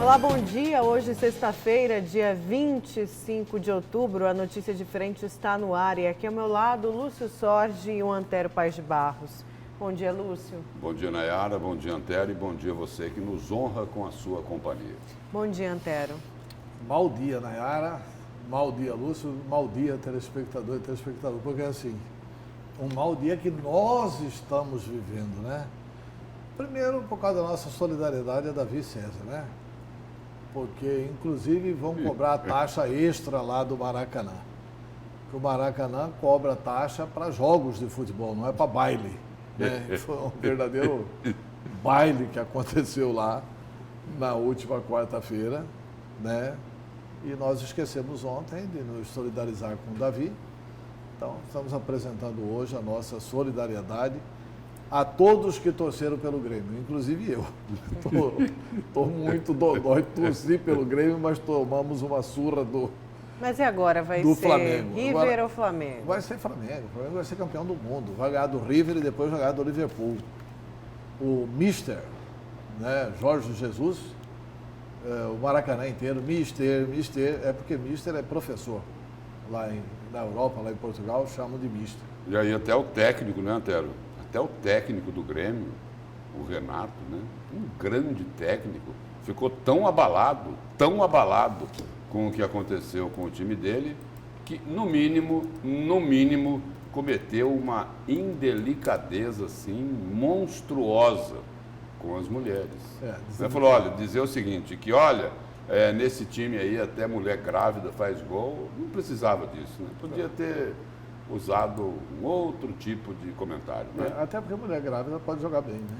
Olá, bom dia. Hoje, sexta-feira, dia 25 de outubro, a Notícia de Frente está no ar. E aqui ao meu lado, Lúcio Sorge e o Antero Paes de Barros. Bom dia, Lúcio. Bom dia, Nayara. Bom dia, Antero. E bom dia a você que nos honra com a sua companhia. Bom dia, Antero. Mau dia, Nayara. Mau dia, Lúcio. Mau dia, telespectador e telespectador. Porque é assim, um mau dia que nós estamos vivendo, né? Primeiro, por causa da nossa solidariedade a Davi César, né? Porque, inclusive, vão cobrar a taxa extra lá do Maracanã. Porque o Maracanã cobra taxa para jogos de futebol, não é para baile. Né? Foi um verdadeiro baile que aconteceu lá na última quarta-feira, né? E nós esquecemos ontem de nos solidarizar com o Davi. Então, estamos apresentando hoje a nossa solidariedade a todos que torceram pelo Grêmio, inclusive eu. Estou muito dodói, torci pelo Grêmio, mas tomamos uma surra do Mas e agora? Vai do ser Flamengo. River Agora, ou Flamengo? Vai ser Flamengo. O Flamengo vai ser campeão do mundo. Vai ganhar do River e depois vai ganhar do Liverpool. O Mister, né, Jorge Jesus, o Maracanã inteiro, Mister, é porque Mister é professor. Lá na Europa, lá em Portugal, chamam de Mister. E aí até o técnico, né, Antero? Até o técnico do Grêmio, o Renato, né? Um grande técnico, ficou tão abalado com o que aconteceu com o time dele, que no mínimo, cometeu uma indelicadeza assim monstruosa com as mulheres. Ele falou, olha, dizer o seguinte, que olha, nesse time aí até mulher grávida faz gol, não precisava disso, né? Podia ter usado um outro tipo de comentário, né? Até porque a mulher grávida pode jogar bem, né?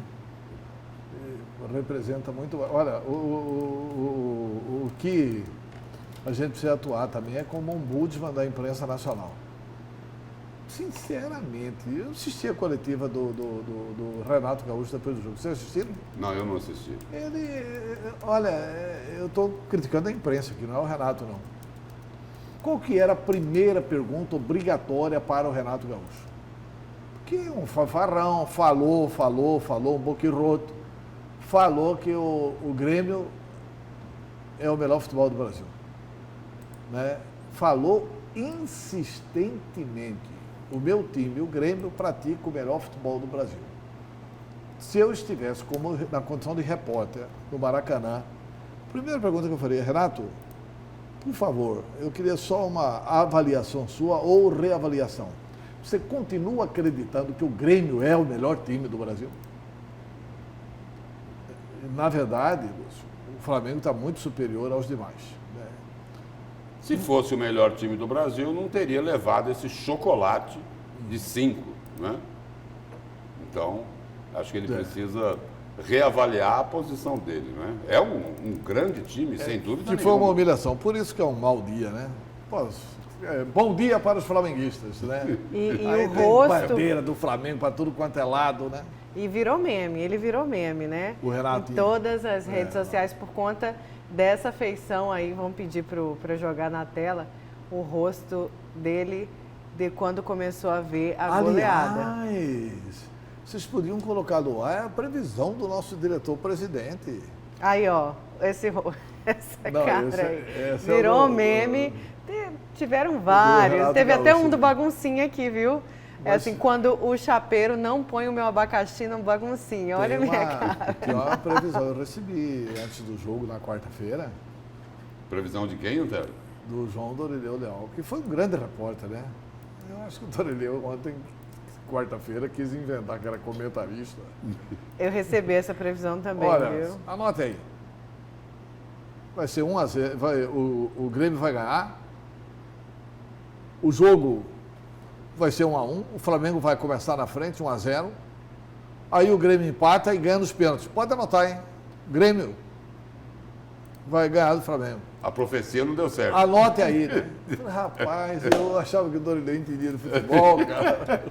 E representa muito. Olha, o que a gente precisa atuar também é como um ombudsman da imprensa nacional. Sinceramente, eu assisti a coletiva do Renato Gaúcho depois do jogo. Vocês assistiram? Não, eu não assisti. Olha, eu estou criticando a imprensa aqui, não é o Renato, não. Qual que era a primeira pergunta obrigatória para o Renato Gaúcho? Porque um fanfarrão falou, um boquirroto, falou que o Grêmio é o melhor futebol do Brasil. Né? Falou insistentemente, o meu time, o Grêmio, pratica o melhor futebol do Brasil. Se eu estivesse na condição de repórter no Maracanã, a primeira pergunta que eu faria, Renato, por favor, eu queria só uma avaliação sua ou reavaliação. Você continua acreditando que o Grêmio é o melhor time do Brasil? Na verdade, Lúcio, o Flamengo está muito superior aos demais. Né? Se fosse o melhor time do Brasil, não teria levado esse chocolate de 5, né? Então, acho que ele precisa reavaliar a posição dele, né? É um grande time, sem dúvida nenhuma. Que foi uma humilhação, por isso que é um mau dia, né? Pô, bom dia para os flamenguistas, né? E aí o tem rosto... bandeira do Flamengo para tudo quanto é lado, né? E virou meme, ele virou meme, né? O Renato. Em todas as redes sociais, por conta dessa feição aí, vamos pedir para jogar na tela o rosto dele de quando começou a ver a goleada. Aliás, vocês podiam colocar no ar a previsão do nosso diretor-presidente. Aí, ó, essa cara aí. Virou meme. Tiveram vários. Teve até um do baguncinha aqui, viu? É assim, quando o chapeiro não põe o meu abacaxi no baguncinha. Olha a minha cara. Tem uma previsão. Eu recebi antes do jogo, na quarta-feira. Previsão de quem, Antero? Do João Dorileu Leal, que foi um grande repórter, né? Eu acho que o Dorileu ontem, quarta-feira, quis inventar que era comentarista. Eu recebi essa previsão também, olha, viu? Anota aí. Vai ser 1-0. O Grêmio vai ganhar. O jogo vai ser 1-1. O Flamengo vai começar na frente, 1-0. Aí o Grêmio empata e ganha nos pênaltis. Pode anotar, hein? Grêmio vai ganhar do Flamengo. A profecia não deu certo. Anote aí, né? Rapaz, eu achava que o Dorileu entendia de futebol, cara.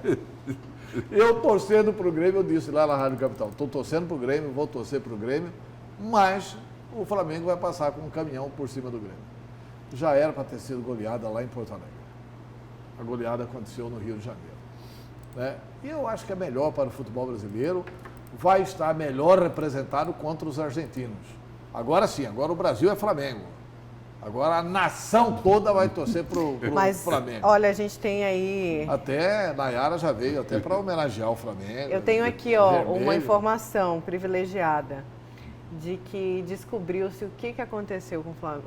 Eu torcendo pro Grêmio, eu disse lá na Rádio Capital, estou torcendo pro Grêmio, vou torcer pro Grêmio, mas o Flamengo vai passar com um caminhão por cima do Grêmio. Já era para ter sido goleada lá em Porto Alegre. A goleada aconteceu no Rio de Janeiro. Né? E eu acho que é melhor para o futebol brasileiro, vai estar melhor representado contra os argentinos. Agora sim, agora o Brasil é Flamengo. Agora a nação toda vai torcer pro Flamengo. Olha, a gente tem aí... Até Nayara já veio até para homenagear o Flamengo. Eu tenho aqui, ó, uma informação privilegiada de que descobriu-se o que aconteceu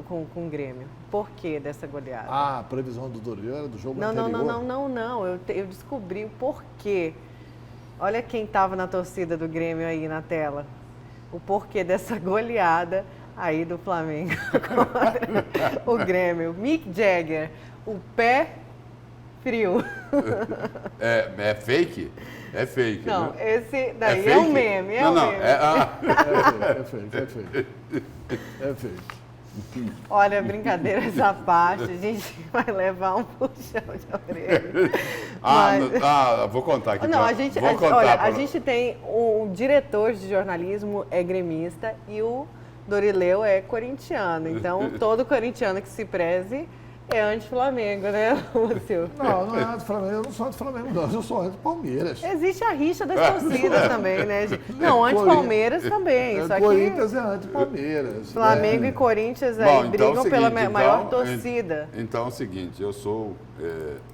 com o Grêmio. Por que dessa goleada? Ah, a previsão do Doril era do jogo anterior? Não. Eu descobri o porquê. Olha quem estava na torcida do Grêmio aí na tela. O porquê dessa goleada aí do Flamengo contra o Grêmio. Mick Jagger, o pé frio. É fake? É fake, não, né? Esse daí é um meme. É fake. Olha, brincadeiras à parte, a gente vai levar um puxão de orelha. Vou contar aqui. Não, a gente tem um diretor de jornalismo é gremista e o Dorileu é corintiano. Então, todo corintiano que se preze é anti-Flamengo, né, Lúcio? Não é anti-Flamengo. Eu não sou anti-Flamengo, não. Eu sou anti-Palmeiras. Existe a rixa das torcidas também, né? Não, anti-Palmeiras também. Só Corinthians é anti-Palmeiras. Flamengo e Corinthians aí brigam pela maior torcida. Então é o seguinte, eu sou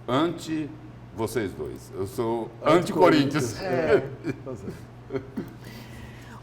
anti vocês dois. Eu sou anti-Corinthians.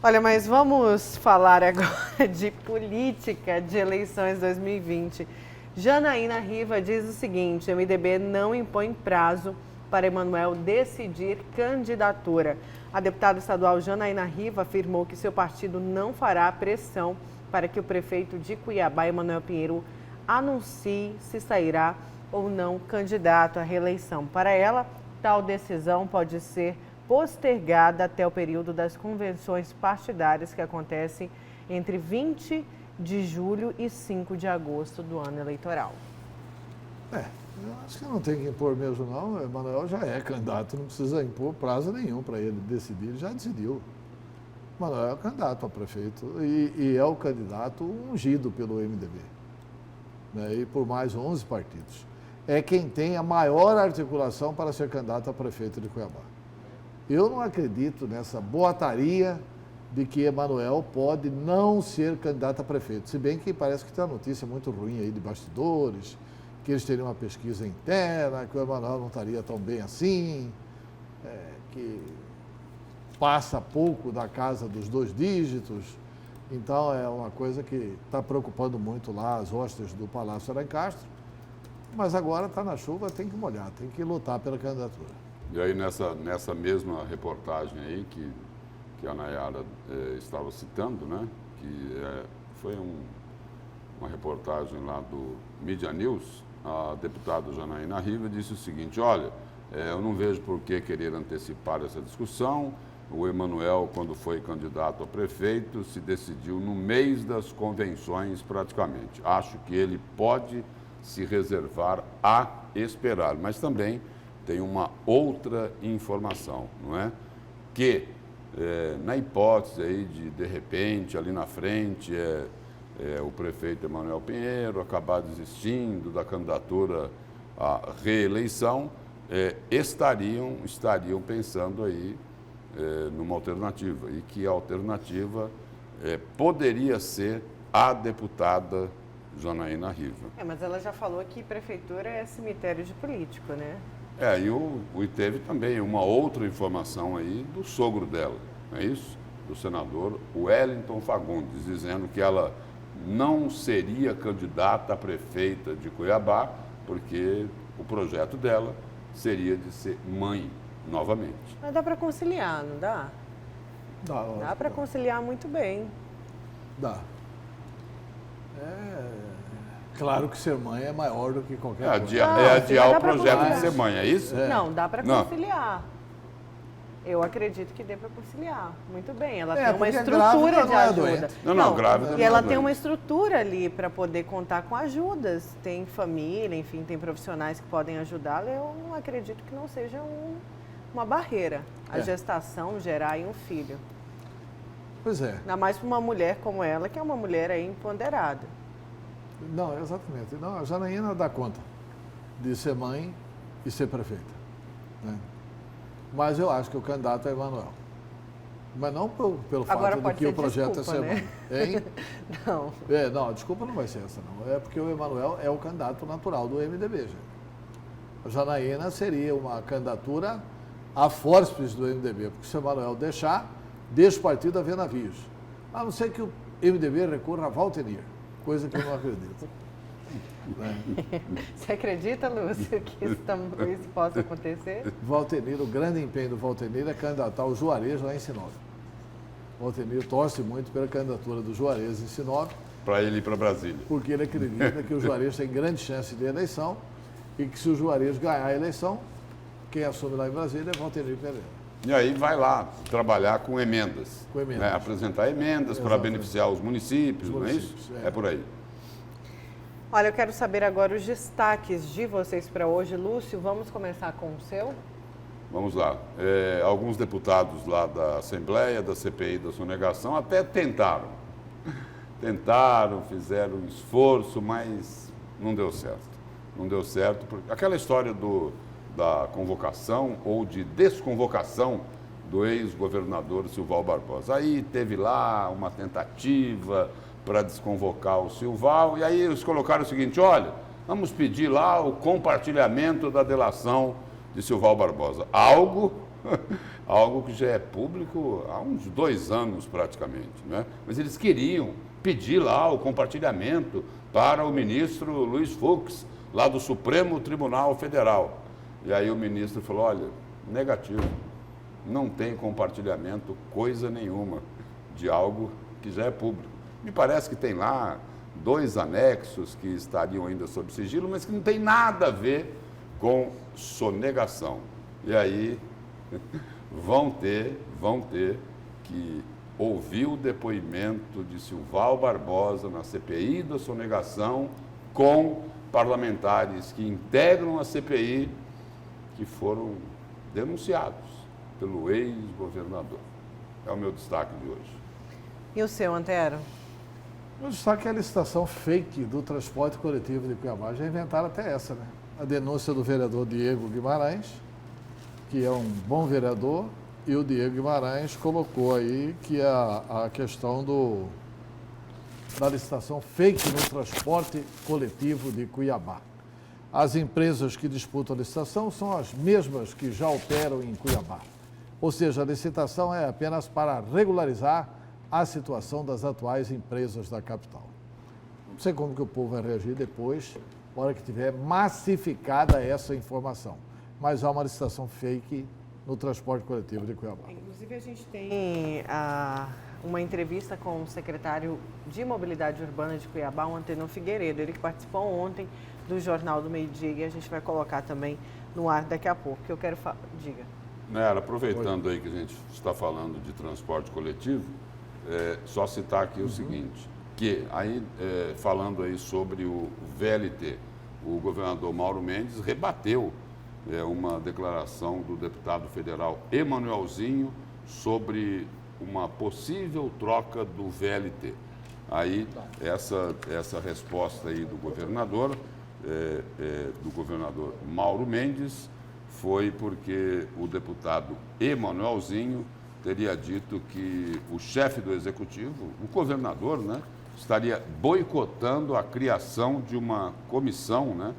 Olha, mas vamos falar agora de política de eleições 2020. Janaína Riva diz o seguinte: o MDB não impõe prazo para Emanuel decidir candidatura. A deputada estadual Janaína Riva afirmou que seu partido não fará pressão para que o prefeito de Cuiabá, Emanuel Pinheiro, anuncie se sairá ou não candidato à reeleição. Para ela, tal decisão pode ser postergada até o período das convenções partidárias que acontecem entre 20 de julho e 5 de agosto do ano eleitoral. Eu acho que não tem que impor mesmo, não. O Emanuel já é candidato, não precisa impor prazo nenhum para ele decidir, ele já decidiu. O Emanuel é candidato a prefeito e é o candidato ungido pelo MDB, né, e por mais 11 partidos. É quem tem a maior articulação para ser candidato a prefeito de Cuiabá. Eu não acredito nessa boataria de que Emanuel pode não ser candidato a prefeito. Se bem que parece que tem uma notícia muito ruim aí de bastidores, que eles teriam uma pesquisa interna, que o Emanuel não estaria tão bem assim, que passa pouco da casa dos 2 dígitos. Então é uma coisa que está preocupando muito lá as hostes do Palácio Alencastro. Mas agora está na chuva, tem que molhar, tem que lutar pela candidatura. E aí nessa mesma reportagem aí que a Nayara estava citando, né? Que foi uma reportagem lá do Media News, a deputada Janaína Riva disse o seguinte: olha, eu não vejo por que querer antecipar essa discussão. O Emanuel, quando foi candidato a prefeito, se decidiu no mês das convenções praticamente. Acho que ele pode se reservar a esperar, mas também tem uma outra informação, não é? Que na hipótese aí de repente, ali na frente, o prefeito Emanuel Pinheiro acabar desistindo da candidatura à reeleição, estariam pensando aí numa alternativa, e que a alternativa poderia ser a deputada Janaína Riva. Mas ela já falou que prefeitura é cemitério de político, né? E teve também uma outra informação aí do sogro dela, não é isso? Do senador Wellington Fagundes, dizendo que ela não seria candidata a prefeita de Cuiabá, porque o projeto dela seria de ser mãe novamente. Mas dá para conciliar, não dá? Dá para conciliar muito bem. Dá. Claro que ser mãe é maior do que qualquer coisa. Adiar o projeto de ser mãe, é isso? Não, dá para conciliar. Eu acredito que dê para conciliar. Muito bem. Ela tem uma estrutura de ajuda. Não, grávida. E ela tem uma estrutura ali para poder contar com ajudas. Tem família, enfim, tem profissionais que podem ajudá-la. Eu não acredito que não seja uma barreira a gestação, gerar aí um filho. Pois é. Ainda mais para uma mulher como ela, que é uma mulher aí empoderada. Não, exatamente. Não, a Janaína dá conta de ser mãe e ser prefeita, né? Mas eu acho que o candidato é Emanuel. Mas não pelo Agora fato de que o projeto desculpa, é ser... né? Hein? Não. Não, a desculpa não vai ser essa, não. É porque o Emanuel é o candidato natural do MDB, gente. A Janaína seria uma candidatura a fórceps do MDB, porque se o Emanuel deixa o partido a ver navios. A não ser que o MDB recorra a Valtenir, coisa que eu não acredito. Você acredita, Lúcio, que isso possa acontecer? Valtenir, o grande empenho do Valtenir é candidatar o Juarez lá em Sinop. O Valtenir torce muito pela candidatura do Juarez em Sinop. Para ele ir para Brasília. Porque ele acredita que o Juarez tem grande chance de eleição e que se o Juarez ganhar a eleição, quem assume lá em Brasília é Valtenir Pereira. E aí vai lá trabalhar com emendas. Com emendas. Né? Apresentar emendas para beneficiar os municípios, não é isso? É É por aí. Olha, eu quero saber agora os destaques de vocês para hoje. Lúcio, vamos começar com o seu? Vamos lá. Alguns deputados lá da Assembleia, da CPI da sonegação, até tentaram. Tentaram, fizeram um esforço, mas não deu certo. Não deu certo. Porque aquela história da convocação ou de desconvocação do ex-governador Silval Barbosa. Aí teve lá uma tentativa para desconvocar o Silval, e aí eles colocaram o seguinte: olha, vamos pedir lá o compartilhamento da delação de Silval Barbosa. Algo que já é público há uns 2 anos praticamente, né? Mas eles queriam pedir lá o compartilhamento para o ministro Luiz Fux, lá do Supremo Tribunal Federal. E aí o ministro falou: olha, negativo, não tem compartilhamento coisa nenhuma de algo que já é público. Me parece que tem lá 2 anexos que estariam ainda sob sigilo, mas que não tem nada a ver com sonegação. E aí vão ter que ouvir o depoimento de Silval Barbosa na CPI da sonegação com parlamentares que integram a CPI que foram denunciados pelo ex-governador. É o meu destaque de hoje. E o seu, Antero? O destaque é a licitação fake do transporte coletivo de Cuiabá. Já inventaram até essa, né? A denúncia do vereador Diego Guimarães, que é um bom vereador, e o Diego Guimarães colocou aí que a questão da licitação fake no transporte coletivo de Cuiabá. As empresas que disputam a licitação são as mesmas que já operam em Cuiabá. Ou seja, a licitação é apenas para regularizar a situação das atuais empresas da capital. Não sei como que o povo vai reagir depois, na hora que tiver massificada essa informação. Mas há uma licitação fake no transporte coletivo de Cuiabá. Inclusive, a gente tem uma entrevista com o secretário de Mobilidade Urbana de Cuiabá, o Antenor Figueiredo. Ele que participou ontem do Jornal do Meio-Dia e a gente vai colocar também no ar daqui a pouco, que eu quero falar. Diga. Nera, aproveitando aí que a gente está falando de transporte coletivo, só citar aqui o seguinte, que aí, falando aí sobre o VLT, o governador Mauro Mendes rebateu uma declaração do deputado federal Emanuelzinho sobre uma possível troca do VLT. Aí, essa resposta aí do governador Mauro Mendes, foi porque o deputado Emanuelzinho teria dito que o chefe do executivo, o governador, né, estaria boicotando a criação de uma comissão, né,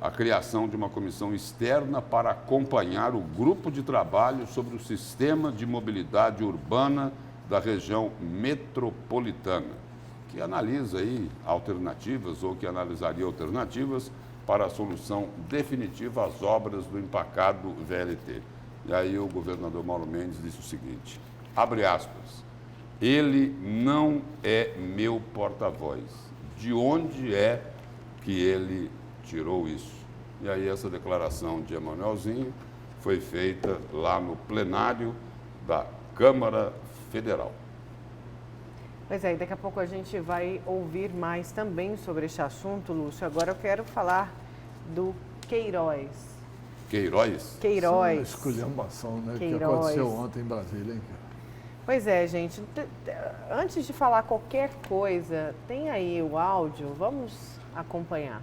a criação de uma comissão externa para acompanhar o grupo de trabalho sobre o sistema de mobilidade urbana da região metropolitana, que analisa aí alternativas ou que analisaria alternativas para a solução definitiva às obras do empacado VLT. E aí o governador Mauro Mendes disse o seguinte, abre aspas, ele não é meu porta-voz. De onde é que ele tirou isso? E aí essa declaração de Emanuelzinho foi feita lá no plenário da Câmara Federal. Pois é, daqui a pouco a gente vai ouvir mais também sobre este assunto, Lúcio. Agora eu quero falar do Queiroz. Queiroz? Queiroz. Essa esculhambação, né, Queiroz. que aconteceu ontem em Brasília, hein, cara? Pois é, gente. Antes de falar qualquer coisa, tem aí o áudio, vamos acompanhar.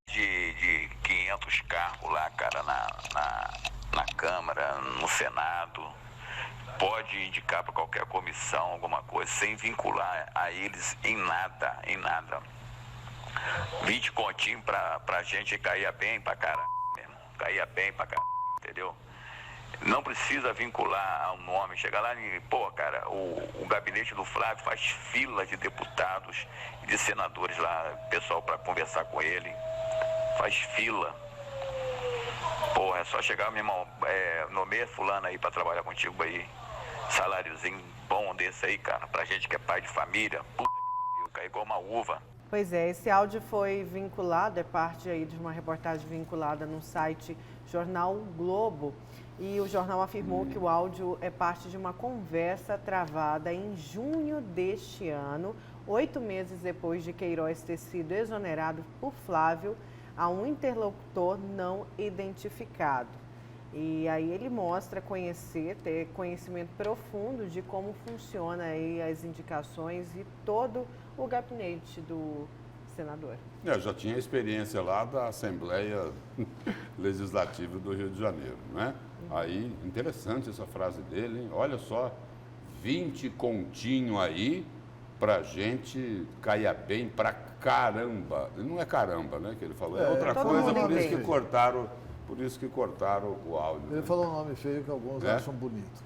De 500 carros lá, cara, na Câmara, no Senado. pode indicar para qualquer comissão alguma coisa, sem vincular a eles em nada, em nada. 20 continhos pra gente caía bem pra caralho, mesmo. Caía bem pra caralho, entendeu? Não precisa vincular a um nome, chegar lá e, pô, cara, o gabinete do Flávio faz fila de deputados e de senadores lá, pessoal para conversar com ele, faz fila. Porra, é só chegar, meu irmão, nomeia fulano aí para trabalhar contigo aí, saláriozinho bom desse aí, cara, pra gente que é pai de família, puta que pariu, cai igual uma uva. Pois é, esse áudio foi vinculado, é parte aí de uma reportagem vinculada no site Jornal Globo. E o jornal afirmou que o áudio é parte de uma conversa travada em junho deste ano, 8 meses depois de Queiroz ter sido exonerado por Flávio a um interlocutor não identificado. E aí ele mostra ter conhecimento profundo de como funciona aí as indicações e todo o gabinete do senador. Eu já tinha experiência lá da Assembleia Legislativa do Rio de Janeiro, né? Aí, interessante essa frase dele, hein? Olha só, 20 continho aí pra gente cair bem pra caramba. Não é caramba, né, que ele falou, é outra coisa, por isso que cortaram o áudio. Ele falou um nome feio que alguns acham bonito.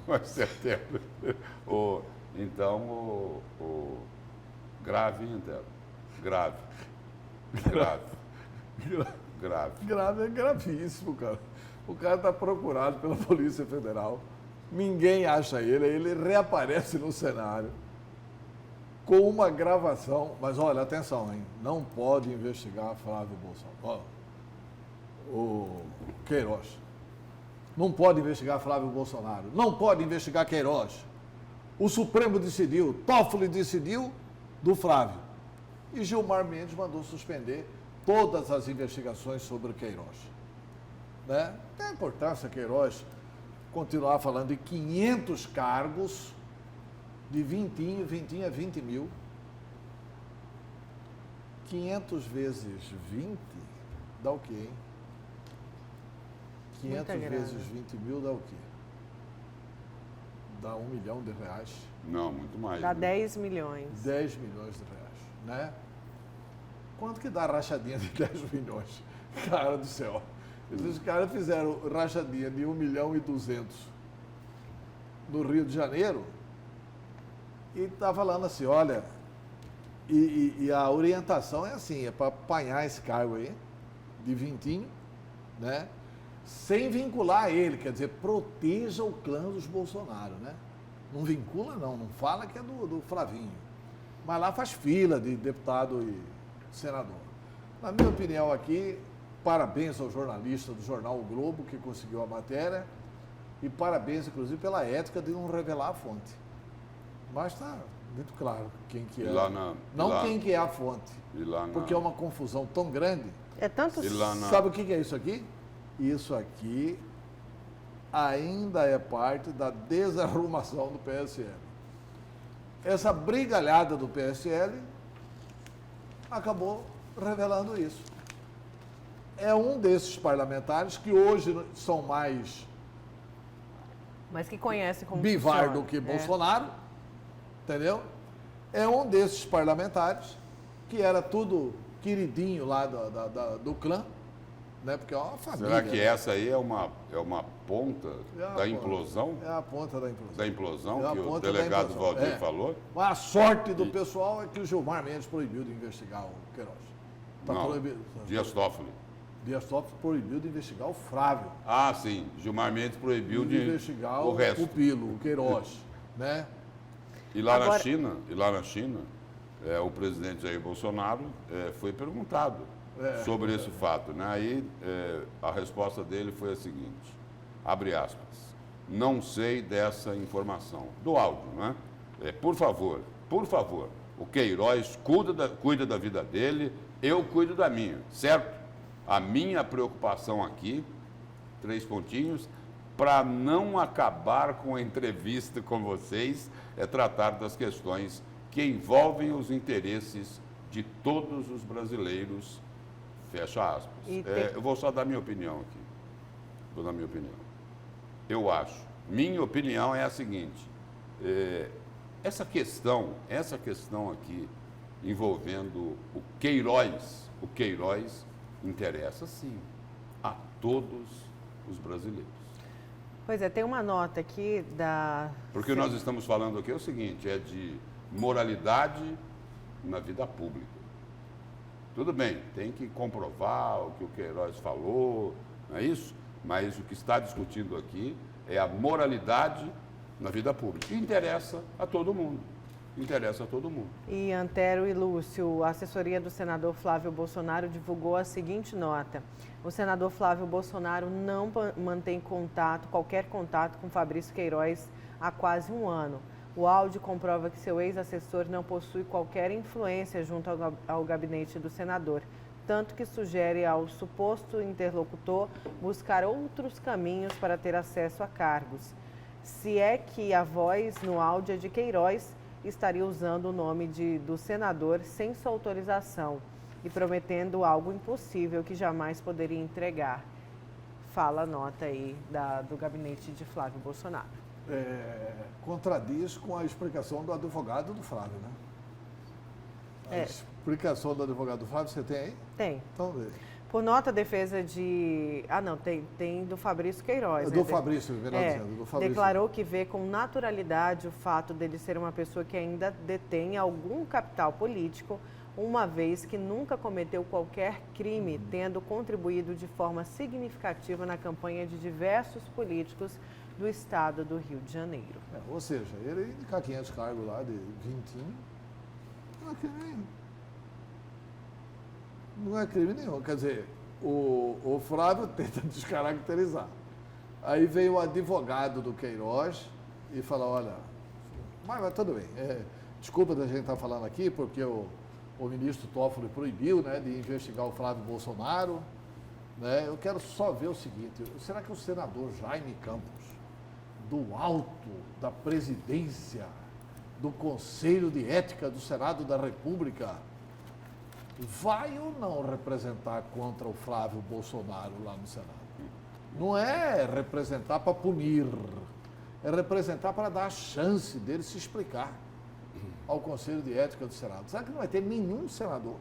Com certeza. Então, grave, Antero. Grave. Grave é gravíssimo, cara. O cara está procurado pela Polícia Federal, ninguém acha ele, aí ele reaparece no cenário com uma gravação. Mas olha, atenção, hein? Não pode investigar Flávio Bolsonaro. O Queiroz. Não pode investigar Flávio Bolsonaro. Não pode investigar Queiroz. O Supremo decidiu, Toffoli decidiu do Flávio. E Gilmar Mendes mandou suspender todas as investigações sobre o Queiroz. Né? Tem a importância, Queiroz, continuar falando de 500 cargos, de 20 a 20 mil. 500 vezes 20 dá o quê, hein? 500 vezes 20 mil dá o quê? Dá R$1 milhão. Não, muito mais. Dá né? 10 milhões. 10 milhões de reais, né? Quanto que dá a rachadinha de 10 milhões? Cara do céu. Os caras fizeram rachadinha de 1,2 milhão no Rio de Janeiro e tá falando assim, olha, e a orientação é assim, é para apanhar esse cargo aí, de vintinho, né? Sem vincular ele, quer dizer, proteja o clã dos Bolsonaro, né? Não vincula não fala que é do Flavinho. Mas lá faz fila de deputado e senador. Na minha opinião aqui, parabéns ao jornalista do jornal O Globo que conseguiu a matéria e parabéns, inclusive, pela ética de não revelar a fonte. Mas está muito claro quem que é. Quem que é a fonte. Porque é uma confusão tão grande. É tanto... Sabe o que é isso aqui? Isso aqui ainda é parte da desarrumação do PSL. Essa brigalhada do PSL acabou revelando isso. É um desses parlamentares que hoje são mais mas que conhece como Bivar do que Bolsonaro, entendeu? É um desses parlamentares que era tudo queridinho lá do clã, né? Porque é uma família. Será que essa aí é uma ponta da implosão? É a ponta da implosão. Da implosão que o delegado Valdir falou? Mas a sorte do pessoal é que o Gilmar Mendes proibiu de investigar o Queiroz. Dias Toffoli. Dias Toffoli proibiu de investigar o Flávio. Ah, sim. Gilmar Mendes proibiu de investigar o resto. Pupilo, o Queiroz, né? E lá na China, o presidente Jair Bolsonaro foi perguntado sobre esse fato, né? Aí a resposta dele foi a seguinte, abre aspas, não sei dessa informação, do áudio, né? Por favor, o Queiroz cuida da vida dele, eu cuido da minha, certo? A minha preocupação aqui, 3 pontinhos, para não acabar com a entrevista com vocês, é tratar das questões que envolvem os interesses de todos os brasileiros, fecha aspas. Eu vou só dar minha opinião aqui. Vou dar minha opinião. Eu acho Minha opinião é a seguinte, essa questão aqui envolvendo o Queiroz interessa sim a todos os brasileiros. Pois é, tem uma nota aqui da... Porque nós estamos falando aqui é o seguinte, é de moralidade na vida pública. Tudo bem, tem que comprovar o que o Queiroz falou, não é isso? Mas o que está discutindo aqui é a moralidade na vida pública. E interessa a todo mundo. Interessa a todo mundo. E Antero e Lúcio, a assessoria do senador Flávio Bolsonaro divulgou a seguinte nota. O senador Flávio Bolsonaro não mantém qualquer contato com Fabrício Queiroz há quase um ano. O áudio comprova que seu ex-assessor não possui qualquer influência junto ao gabinete do senador, tanto que sugere ao suposto interlocutor buscar outros caminhos para ter acesso a cargos. Se é que a voz no áudio é de Queiroz, estaria usando o nome do senador sem sua autorização e prometendo algo impossível que jamais poderia entregar. Fala a nota aí do gabinete de Flávio Bolsonaro. Contradiz com a explicação do advogado do Flávio, né? A explicação do advogado do Flávio, você tem aí? Tem. Então, vê. Por nota, defesa de... não, tem do Fabrício Queiroz. Do Fabrício, dizendo, do Fabrício. Declarou que vê com naturalidade o fato dele ser uma pessoa que ainda detém algum capital político, uma vez que nunca cometeu qualquer crime, tendo contribuído de forma significativa na campanha de diversos políticos do estado do Rio de Janeiro. Ou seja, ele indicar 500 cargos lá de 20, não é crime nenhum. Quer dizer, o Flávio tenta descaracterizar. Aí veio o advogado do Queiroz e fala, olha, mas tudo bem, desculpa da gente estar falando aqui, porque o ministro Toffoli proibiu, né, de investigar o Flávio Bolsonaro. Né? Eu quero só ver o seguinte, será que o senador Jaime Campos, do alto da presidência do Conselho de Ética do Senado da República, vai ou não representar contra o Flávio Bolsonaro lá no Senado? Não é representar para punir, é representar para dar a chance dele se explicar ao Conselho de Ética do Senado. Será que não vai ter nenhum senador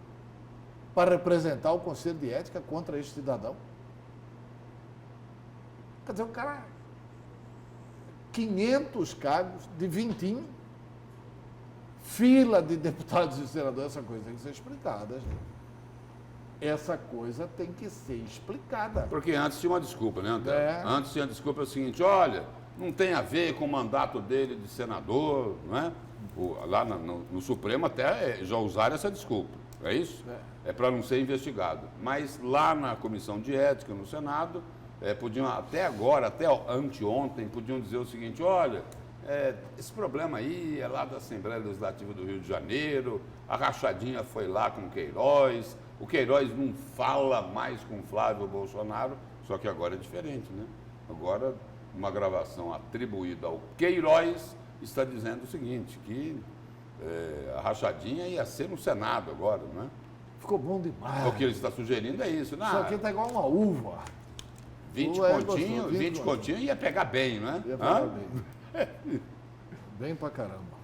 para representar o Conselho de Ética contra este cidadão? Quer dizer, o cara... 500 cargos de 20, fila de deputados e senadores, essa coisa tem que ser explicada, gente. Essa coisa tem que ser explicada. Porque antes tinha uma desculpa, né, Antero? Antes tinha a desculpa o seguinte, olha, não tem a ver com o mandato dele de senador, não é? Lá no Supremo até já usaram essa desculpa, é isso? É para não ser investigado. Mas lá na Comissão de Ética, no Senado, podiam até agora, até anteontem, podiam dizer o seguinte, olha, esse problema aí é lá da Assembleia Legislativa do Rio de Janeiro, a rachadinha foi lá com o Queiroz não fala mais com o Flávio Bolsonaro, só que agora é diferente, né? Agora, uma gravação atribuída ao Queiroz está dizendo o seguinte, que a rachadinha ia ser no Senado agora, não é? Ficou bom demais. O que ele está sugerindo é isso, né? Isso aqui está igual uma uva. 20 continhos ia pegar bem, não é? Ia pegar bem. Bem pra caramba.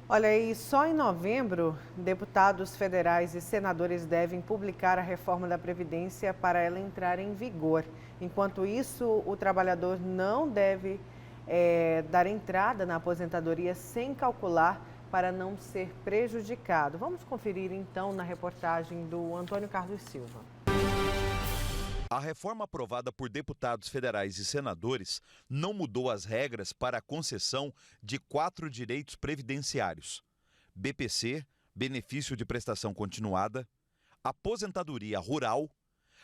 Olha, e só em novembro, deputados federais e senadores devem publicar a reforma da Previdência para ela entrar em vigor. Enquanto isso, o trabalhador não deve dar entrada na aposentadoria sem calcular para não ser prejudicado. Vamos conferir então na reportagem do Antônio Carlos Silva. A reforma aprovada por deputados federais e senadores não mudou as regras para a concessão de 4 direitos previdenciários: BPC, benefício de prestação continuada, aposentadoria rural,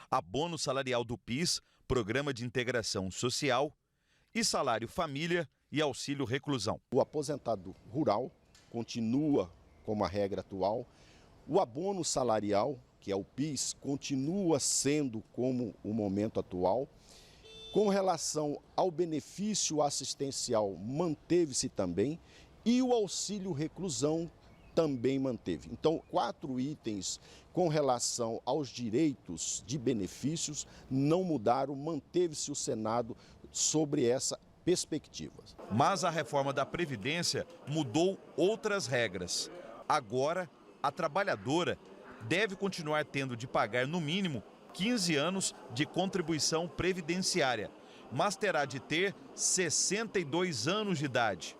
abono salarial do PIS, programa de integração social, e salário família e auxílio reclusão. O aposentado rural continua como a regra atual, o abono salarial, que é o PIS, continua sendo como o momento atual. Com relação ao benefício assistencial, manteve-se também, e o auxílio reclusão também manteve. Então, 4 itens com relação aos direitos de benefícios não mudaram, manteve-se o Senado sobre essa perspectivas. Mas a reforma da Previdência mudou outras regras. Agora, a trabalhadora deve continuar tendo de pagar, no mínimo, 15 anos de contribuição previdenciária, mas terá de ter 62 anos de idade.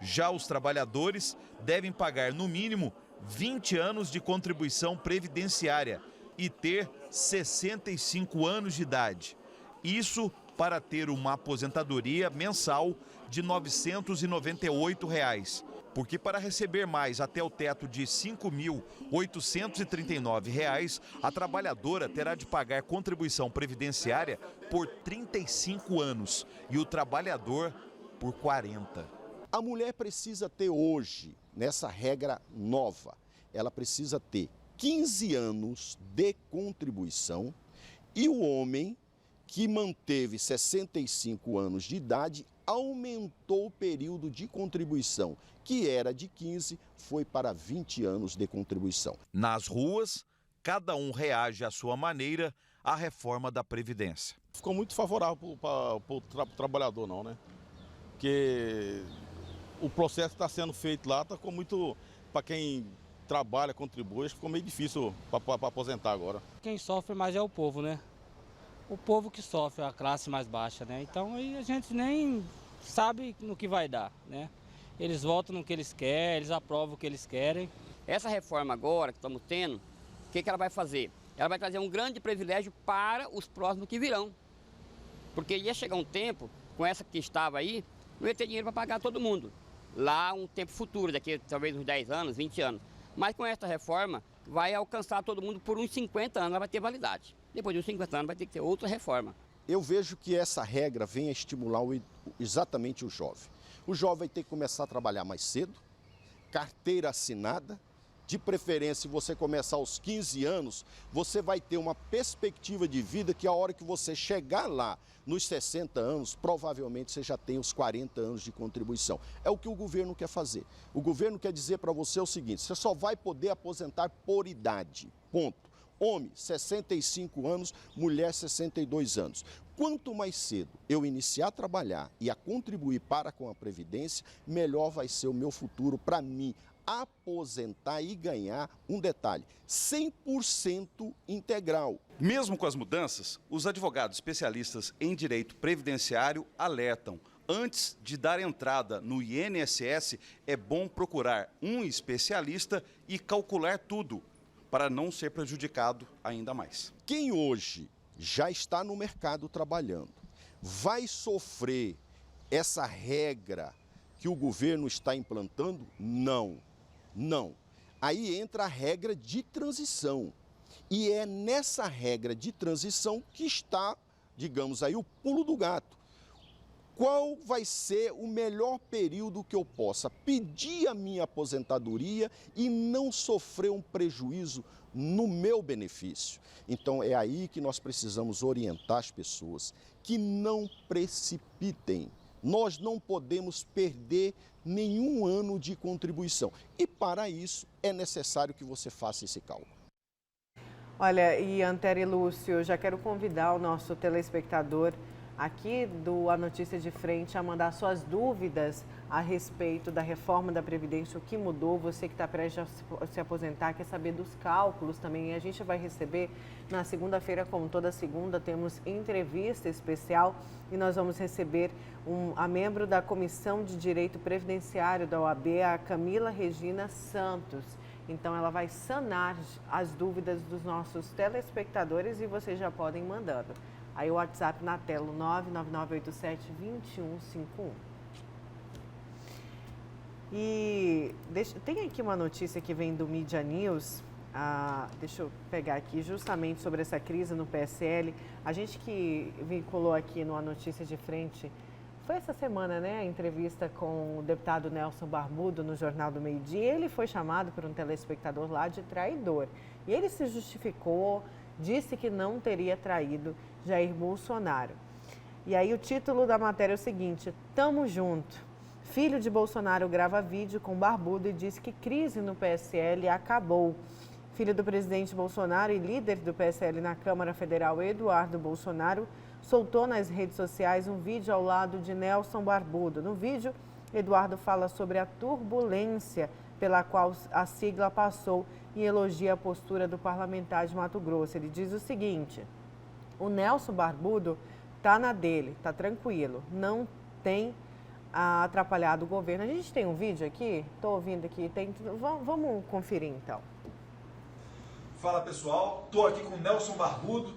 Já os trabalhadores devem pagar, no mínimo, 20 anos de contribuição previdenciária e ter 65 anos de idade. Isso para ter uma aposentadoria mensal de R$ 998, porque para receber mais até o teto de R$ 5.839, a trabalhadora terá de pagar contribuição previdenciária por 35 anos e o trabalhador por 40. A mulher precisa ter hoje, nessa regra nova, ela precisa ter 15 anos de contribuição e o homem que manteve 65 anos de idade aumentou o período de contribuição, que era de 15, foi para 20 anos de contribuição. Nas ruas, cada um reage à sua maneira à reforma da Previdência. Ficou muito favorável para o trabalhador, não, né? Porque o processo que está sendo feito lá ficou muito, para quem trabalha, contribui, ficou meio difícil para aposentar agora. Quem sofre mais é o povo, né? O povo que sofre, a classe mais baixa, né? Então aí a gente nem sabe no que vai dar, né? Eles votam no que eles querem, eles aprovam o que eles querem. Essa reforma agora que estamos tendo, o que ela vai fazer? Ela vai trazer um grande privilégio para os próximos que virão. Porque ia chegar um tempo, com essa que estava aí, não ia ter dinheiro para pagar todo mundo. Lá um tempo futuro, daqui talvez uns 10 anos, 20 anos. Mas com essa reforma, vai alcançar todo mundo por uns 50 anos, ela vai ter validade. Depois de uns 50 anos vai ter que ter outra reforma. Eu vejo que essa regra vem a estimular exatamente o jovem. O jovem vai ter que começar a trabalhar mais cedo, carteira assinada, de preferência, se você começar aos 15 anos, você vai ter uma perspectiva de vida que a hora que você chegar lá, nos 60 anos, provavelmente você já tem os 40 anos de contribuição. É o que o governo quer fazer. O governo quer dizer para você o seguinte, você só vai poder aposentar por idade, ponto. Homem, 65 anos, mulher, 62 anos. Quanto mais cedo eu iniciar a trabalhar e a contribuir para com a Previdência, melhor vai ser o meu futuro para mim aposentar e ganhar, um detalhe, 100% integral. Mesmo com as mudanças, os advogados especialistas em direito previdenciário alertam: antes de dar entrada no INSS, é bom procurar um especialista e calcular tudo, para não ser prejudicado ainda mais. Quem hoje já está no mercado trabalhando, vai sofrer essa regra que o governo está implantando? Não, não. Aí entra a regra de transição. E é nessa regra de transição que está, digamos aí, o pulo do gato. Qual vai ser o melhor período que eu possa pedir a minha aposentadoria e não sofrer um prejuízo no meu benefício? Então é aí que nós precisamos orientar as pessoas que não precipitem. Nós não podemos perder nenhum ano de contribuição. E para isso é necessário que você faça esse cálculo. Olha, e Antero e Lúcio, já quero convidar o nosso telespectador aqui do A Notícia de Frente a mandar suas dúvidas a respeito da reforma da Previdência, o que mudou, você que está prestes a se aposentar, quer saber dos cálculos também. E a gente vai receber na segunda-feira, como toda segunda, temos entrevista especial e nós vamos receber a membro da Comissão de Direito Previdenciário da OAB, a Camila Regina Santos. Então ela vai sanar as dúvidas dos nossos telespectadores e vocês já podem ir mandando. Aí o WhatsApp na tela, 99987-2151. E tem aqui uma notícia que vem do Mídia News, deixa eu pegar aqui, justamente sobre essa crise no PSL. A gente que vinculou aqui no A Notícia de Frente, foi essa semana, né, a entrevista com o deputado Nelson Barbudo no Jornal do Meio Dia. Ele foi chamado por um telespectador lá de traidor. E ele se justificou, disse que não teria traído Jair Bolsonaro. E aí o título da matéria é o seguinte: "Tamo junto. Filho de Bolsonaro grava vídeo com Barbudo e diz que crise no PSL acabou." Filho do presidente Bolsonaro e líder do PSL na Câmara Federal, Eduardo Bolsonaro, soltou nas redes sociais um vídeo ao lado de Nelson Barbudo. No vídeo, Eduardo fala sobre a turbulência pela qual a sigla passou e elogia a postura do parlamentar de Mato Grosso. Ele diz o seguinte: o Nelson Barbudo está na dele, está tranquilo, não tem atrapalhado o governo. A gente tem um vídeo aqui, estou ouvindo aqui, vamos conferir então. Fala pessoal, estou aqui com o Nelson Barbudo,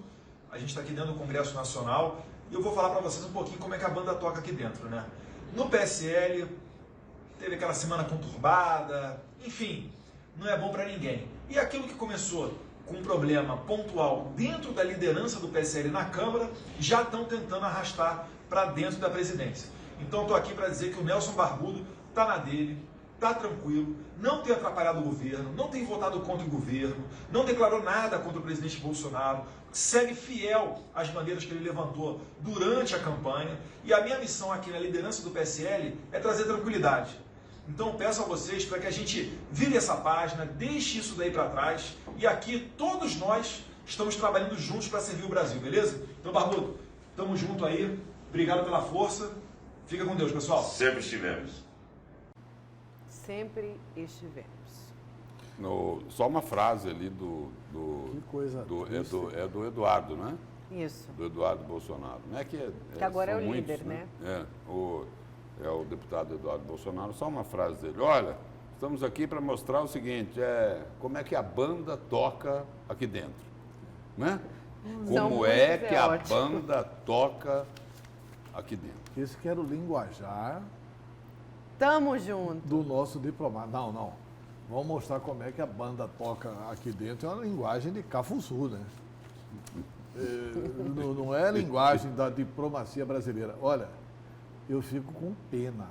a gente está aqui dentro do Congresso Nacional e eu vou falar para vocês um pouquinho como é que a banda toca aqui dentro, né? No PSL, teve aquela semana conturbada, enfim, não é bom para ninguém. E aquilo que começou com um problema pontual dentro da liderança do PSL na Câmara, já estão tentando arrastar para dentro da presidência. Então estou aqui para dizer que o Nelson Barbudo está na dele, está tranquilo, não tem atrapalhado o governo, não tem votado contra o governo, não declarou nada contra o presidente Bolsonaro, segue fiel às bandeiras que ele levantou durante a campanha. E a minha missão aqui na liderança do PSL é trazer tranquilidade. Então peço a vocês para que a gente vire essa página, deixe isso daí para trás, e aqui todos nós estamos trabalhando juntos para servir o Brasil, beleza? Então, Barbudo, estamos junto aí, obrigado pela força, fica com Deus, pessoal. Sempre estivemos. Sempre estivemos. Só uma frase ali Que coisa do Eduardo, né? Isso. Do Eduardo Bolsonaro. Não é que agora é o muitos, líder, né? É o deputado Eduardo Bolsonaro. Só uma frase dele. Olha, estamos aqui para mostrar o seguinte, como é que a banda toca aqui dentro, né? Como é que a banda toca aqui dentro. Esse que era o linguajar Tamo junto. do nosso diplomata. Não. Vamos mostrar como é que a banda toca aqui dentro. É uma linguagem de Cafuçu, né? Não é a linguagem da diplomacia brasileira. Olha, eu fico com pena.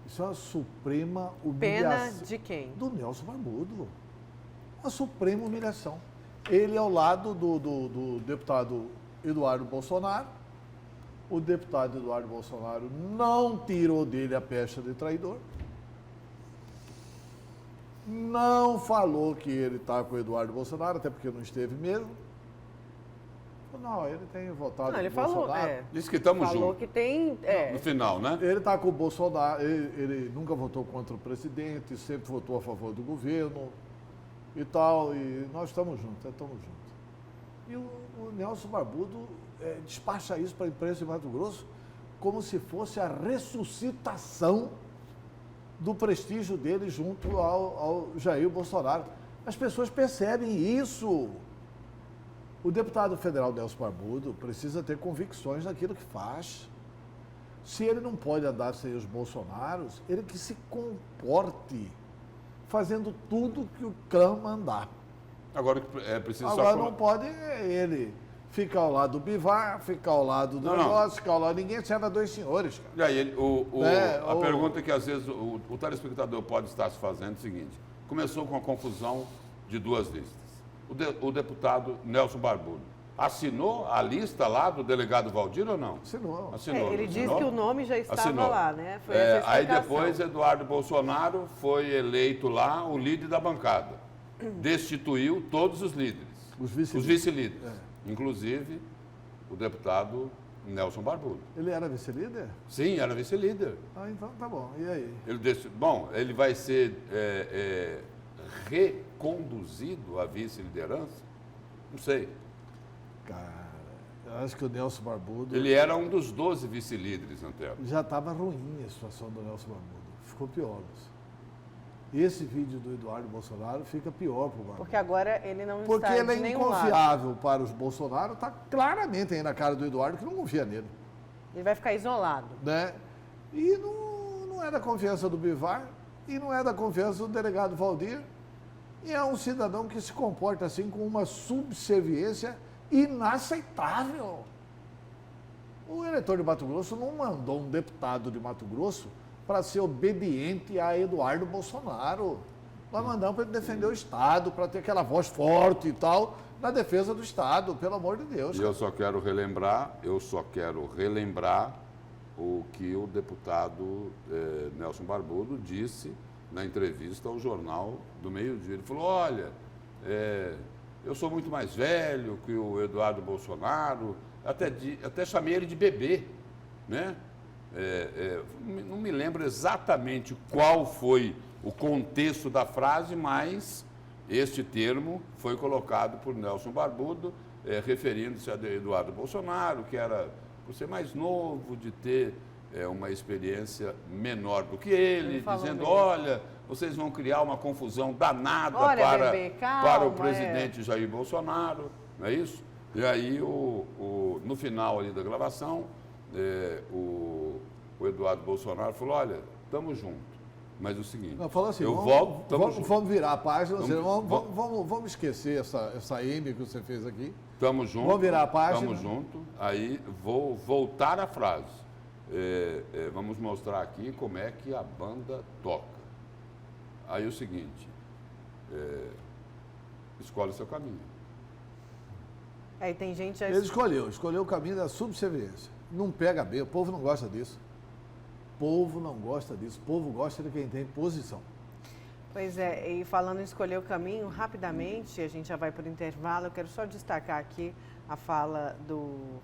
Isso é uma suprema humilhação. Pena de quem? Do Nelson Barbudo. Uma suprema humilhação. Ele ao lado do deputado Eduardo Bolsonaro. O deputado Eduardo Bolsonaro não tirou dele a pecha de traidor. Não falou que ele está com o Eduardo Bolsonaro, até porque não esteve mesmo. Não, ele tem votado ele com o Bolsonaro. falou, Diz que estamos juntos. Falou que tem... No final, né? Ele está com o Bolsonaro, ele nunca votou contra o presidente, sempre votou a favor do governo e tal, e nós estamos juntos, estamos juntos. E o Nelson Barbudo despacha isso para a imprensa de Mato Grosso como se fosse a ressuscitação do prestígio dele junto ao Jair Bolsonaro. As pessoas percebem isso. O deputado federal Nelson Barbudo precisa ter convicções naquilo que faz. Se ele não pode andar sem os Bolsonaros, ele que se comporte fazendo tudo que o clã mandar. Agora é preciso Agora não pode ele ficar ao lado do Bivar, ficar ao lado do negócio, ficar ao lado de ninguém, serve a dois senhores. Cara. E aí, a pergunta que às vezes o telespectador pode estar se fazendo é o seguinte: começou com a confusão de duas listas. O deputado Nelson Barbudo assinou a lista lá do delegado Valdir ou não? Assinou. Ele disse que o nome já estava lá, né? Foi essa aí depois Eduardo Bolsonaro foi eleito lá o líder da bancada. Destituiu todos os líderes. Os vice-líderes. Inclusive o deputado Nelson Barbudo. Ele era vice-líder? Sim, era vice-líder. Então tá bom. E aí? Ele vai ser reconduzido à vice-liderança? Não sei. Cara, eu acho que o Nelson Barbudo... Ele era um dos 12 vice-líderes, Antero. Já estava ruim a situação do Nelson Barbudo. Ficou pior. Esse vídeo do Eduardo Bolsonaro fica pior para o Barbudo. Porque agora ele não Porque está ele de é nenhum inconfiável lado. para os Bolsonaro, está claramente aí na cara do Eduardo que não confia nele. Ele vai ficar isolado. Né? E não é da confiança do Bivar, e não é da confiança do delegado Valdir, e é um cidadão que se comporta assim com uma subserviência inaceitável. O eleitor de Mato Grosso não mandou um deputado de Mato Grosso para ser obediente a Eduardo Bolsonaro. Nós mandamos para ele defender o Estado, para ter aquela voz forte e tal, na defesa do Estado, pelo amor de Deus. E eu só quero relembrar o que o deputado Nelson Barbudo disse na entrevista ao Jornal do Meio-Dia. Ele falou, olha, eu sou muito mais velho que o Eduardo Bolsonaro, até chamei ele de bebê, né? Não me lembro exatamente qual foi o contexto da frase, mas este termo foi colocado por Nelson Barbudo, referindo-se a Eduardo Bolsonaro, que era, por ser mais novo, de ter uma experiência menor do que ele, dizendo, olha, vocês vão criar uma confusão danada para o presidente Jair Bolsonaro, não é isso? E aí, no final ali da gravação, o Eduardo Bolsonaro falou, olha, estamos juntos. Mas o seguinte, falou assim, vamos virar a página, vamos esquecer essa M que você fez aqui. Estamos juntos. Vamos virar a página. Estamos juntos. Aí vou voltar à frase. Vamos mostrar aqui como é que a banda toca. Aí o seguinte, escolhe seu caminho. Aí tem gente... Ele escolheu o caminho da subserviência. Não pega bem, o povo não gosta disso. O povo não gosta disso, o povo gosta de quem tem posição. Pois é, e falando em escolher o caminho, rapidamente, a gente já vai para o intervalo, eu quero só destacar aqui a fala do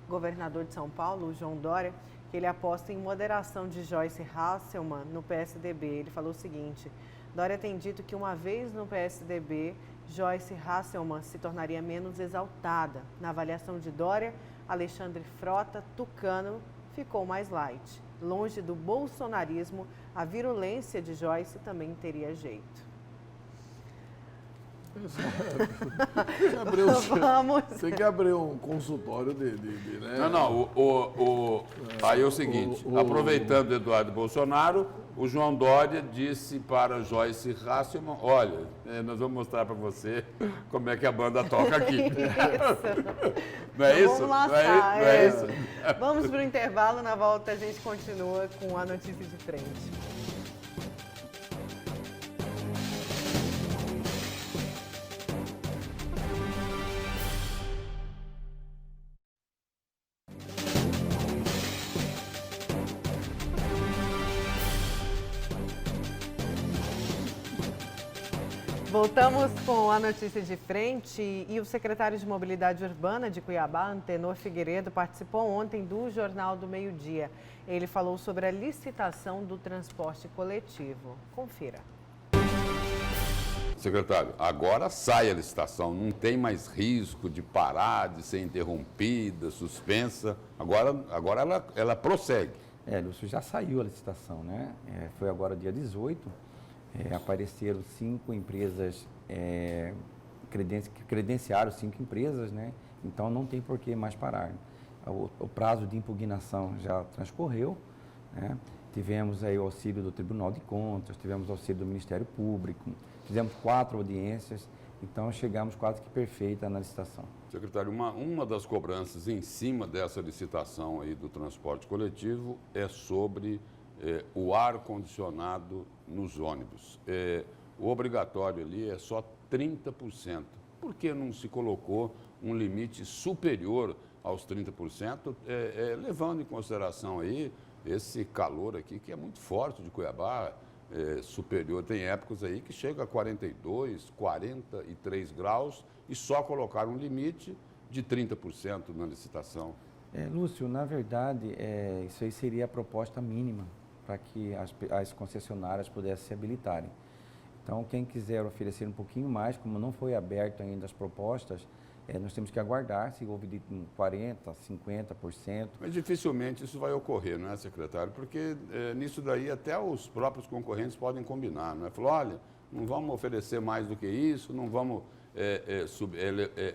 governador de São Paulo, o João Dória, que ele aposta em moderação de Joyce Hasselmann no PSDB. Ele falou o seguinte, Dória tem dito que uma vez no PSDB, Joyce Hasselmann se tornaria menos exaltada. Na avaliação de Dória, Alexandre Frota, tucano, ficou mais light. Longe do bolsonarismo, a virulência de Joyce também teria jeito. Tem que abrir um consultório né? Não. Aí é o seguinte, aproveitando Eduardo Bolsonaro, o João Dória disse para Joyce Hasselmann, olha, nós vamos mostrar para você como é que a banda toca aqui. Não é isso? Vamos laçar, não é isso? Vamos para o intervalo, na volta a gente continua com a notícia de frente. Voltamos com a notícia de frente e o secretário de Mobilidade Urbana de Cuiabá, Antenor Figueiredo, participou ontem do Jornal do Meio-Dia. Ele falou sobre a licitação do transporte coletivo. Confira. Secretário, agora sai a licitação, não tem mais risco de parar, de ser interrompida, suspensa. Agora ela prossegue. Lúcio, já saiu a licitação, né? Foi agora dia 18. Apareceram 5 empresas, credenciaram 5 empresas, né? Então não tem por que mais parar. O prazo de impugnação já transcorreu, né? Tivemos aí o auxílio do Tribunal de Contas, tivemos o auxílio do Ministério Público, fizemos 4 audiências, então chegamos quase que perfeita na licitação. Secretário, uma das cobranças em cima dessa licitação aí do transporte coletivo é sobre o ar-condicionado nos ônibus. O obrigatório ali é só 30%. Por que não se colocou um limite superior aos 30%, levando em consideração aí esse calor aqui, que é muito forte de Cuiabá, superior, tem épocas aí que chega a 42, 43 graus e só colocaram um limite de 30% na licitação. Lúcio, na verdade, isso aí seria a proposta mínima para que as concessionárias pudessem se habilitarem. Então, quem quiser oferecer um pouquinho mais, como não foi aberto ainda as propostas, nós temos que aguardar se houve de 40%, 50%. Mas dificilmente isso vai ocorrer, não é, secretário? Porque nisso daí até os próprios concorrentes podem combinar, não é? Falar, olha, não vamos oferecer mais do que isso, não vamos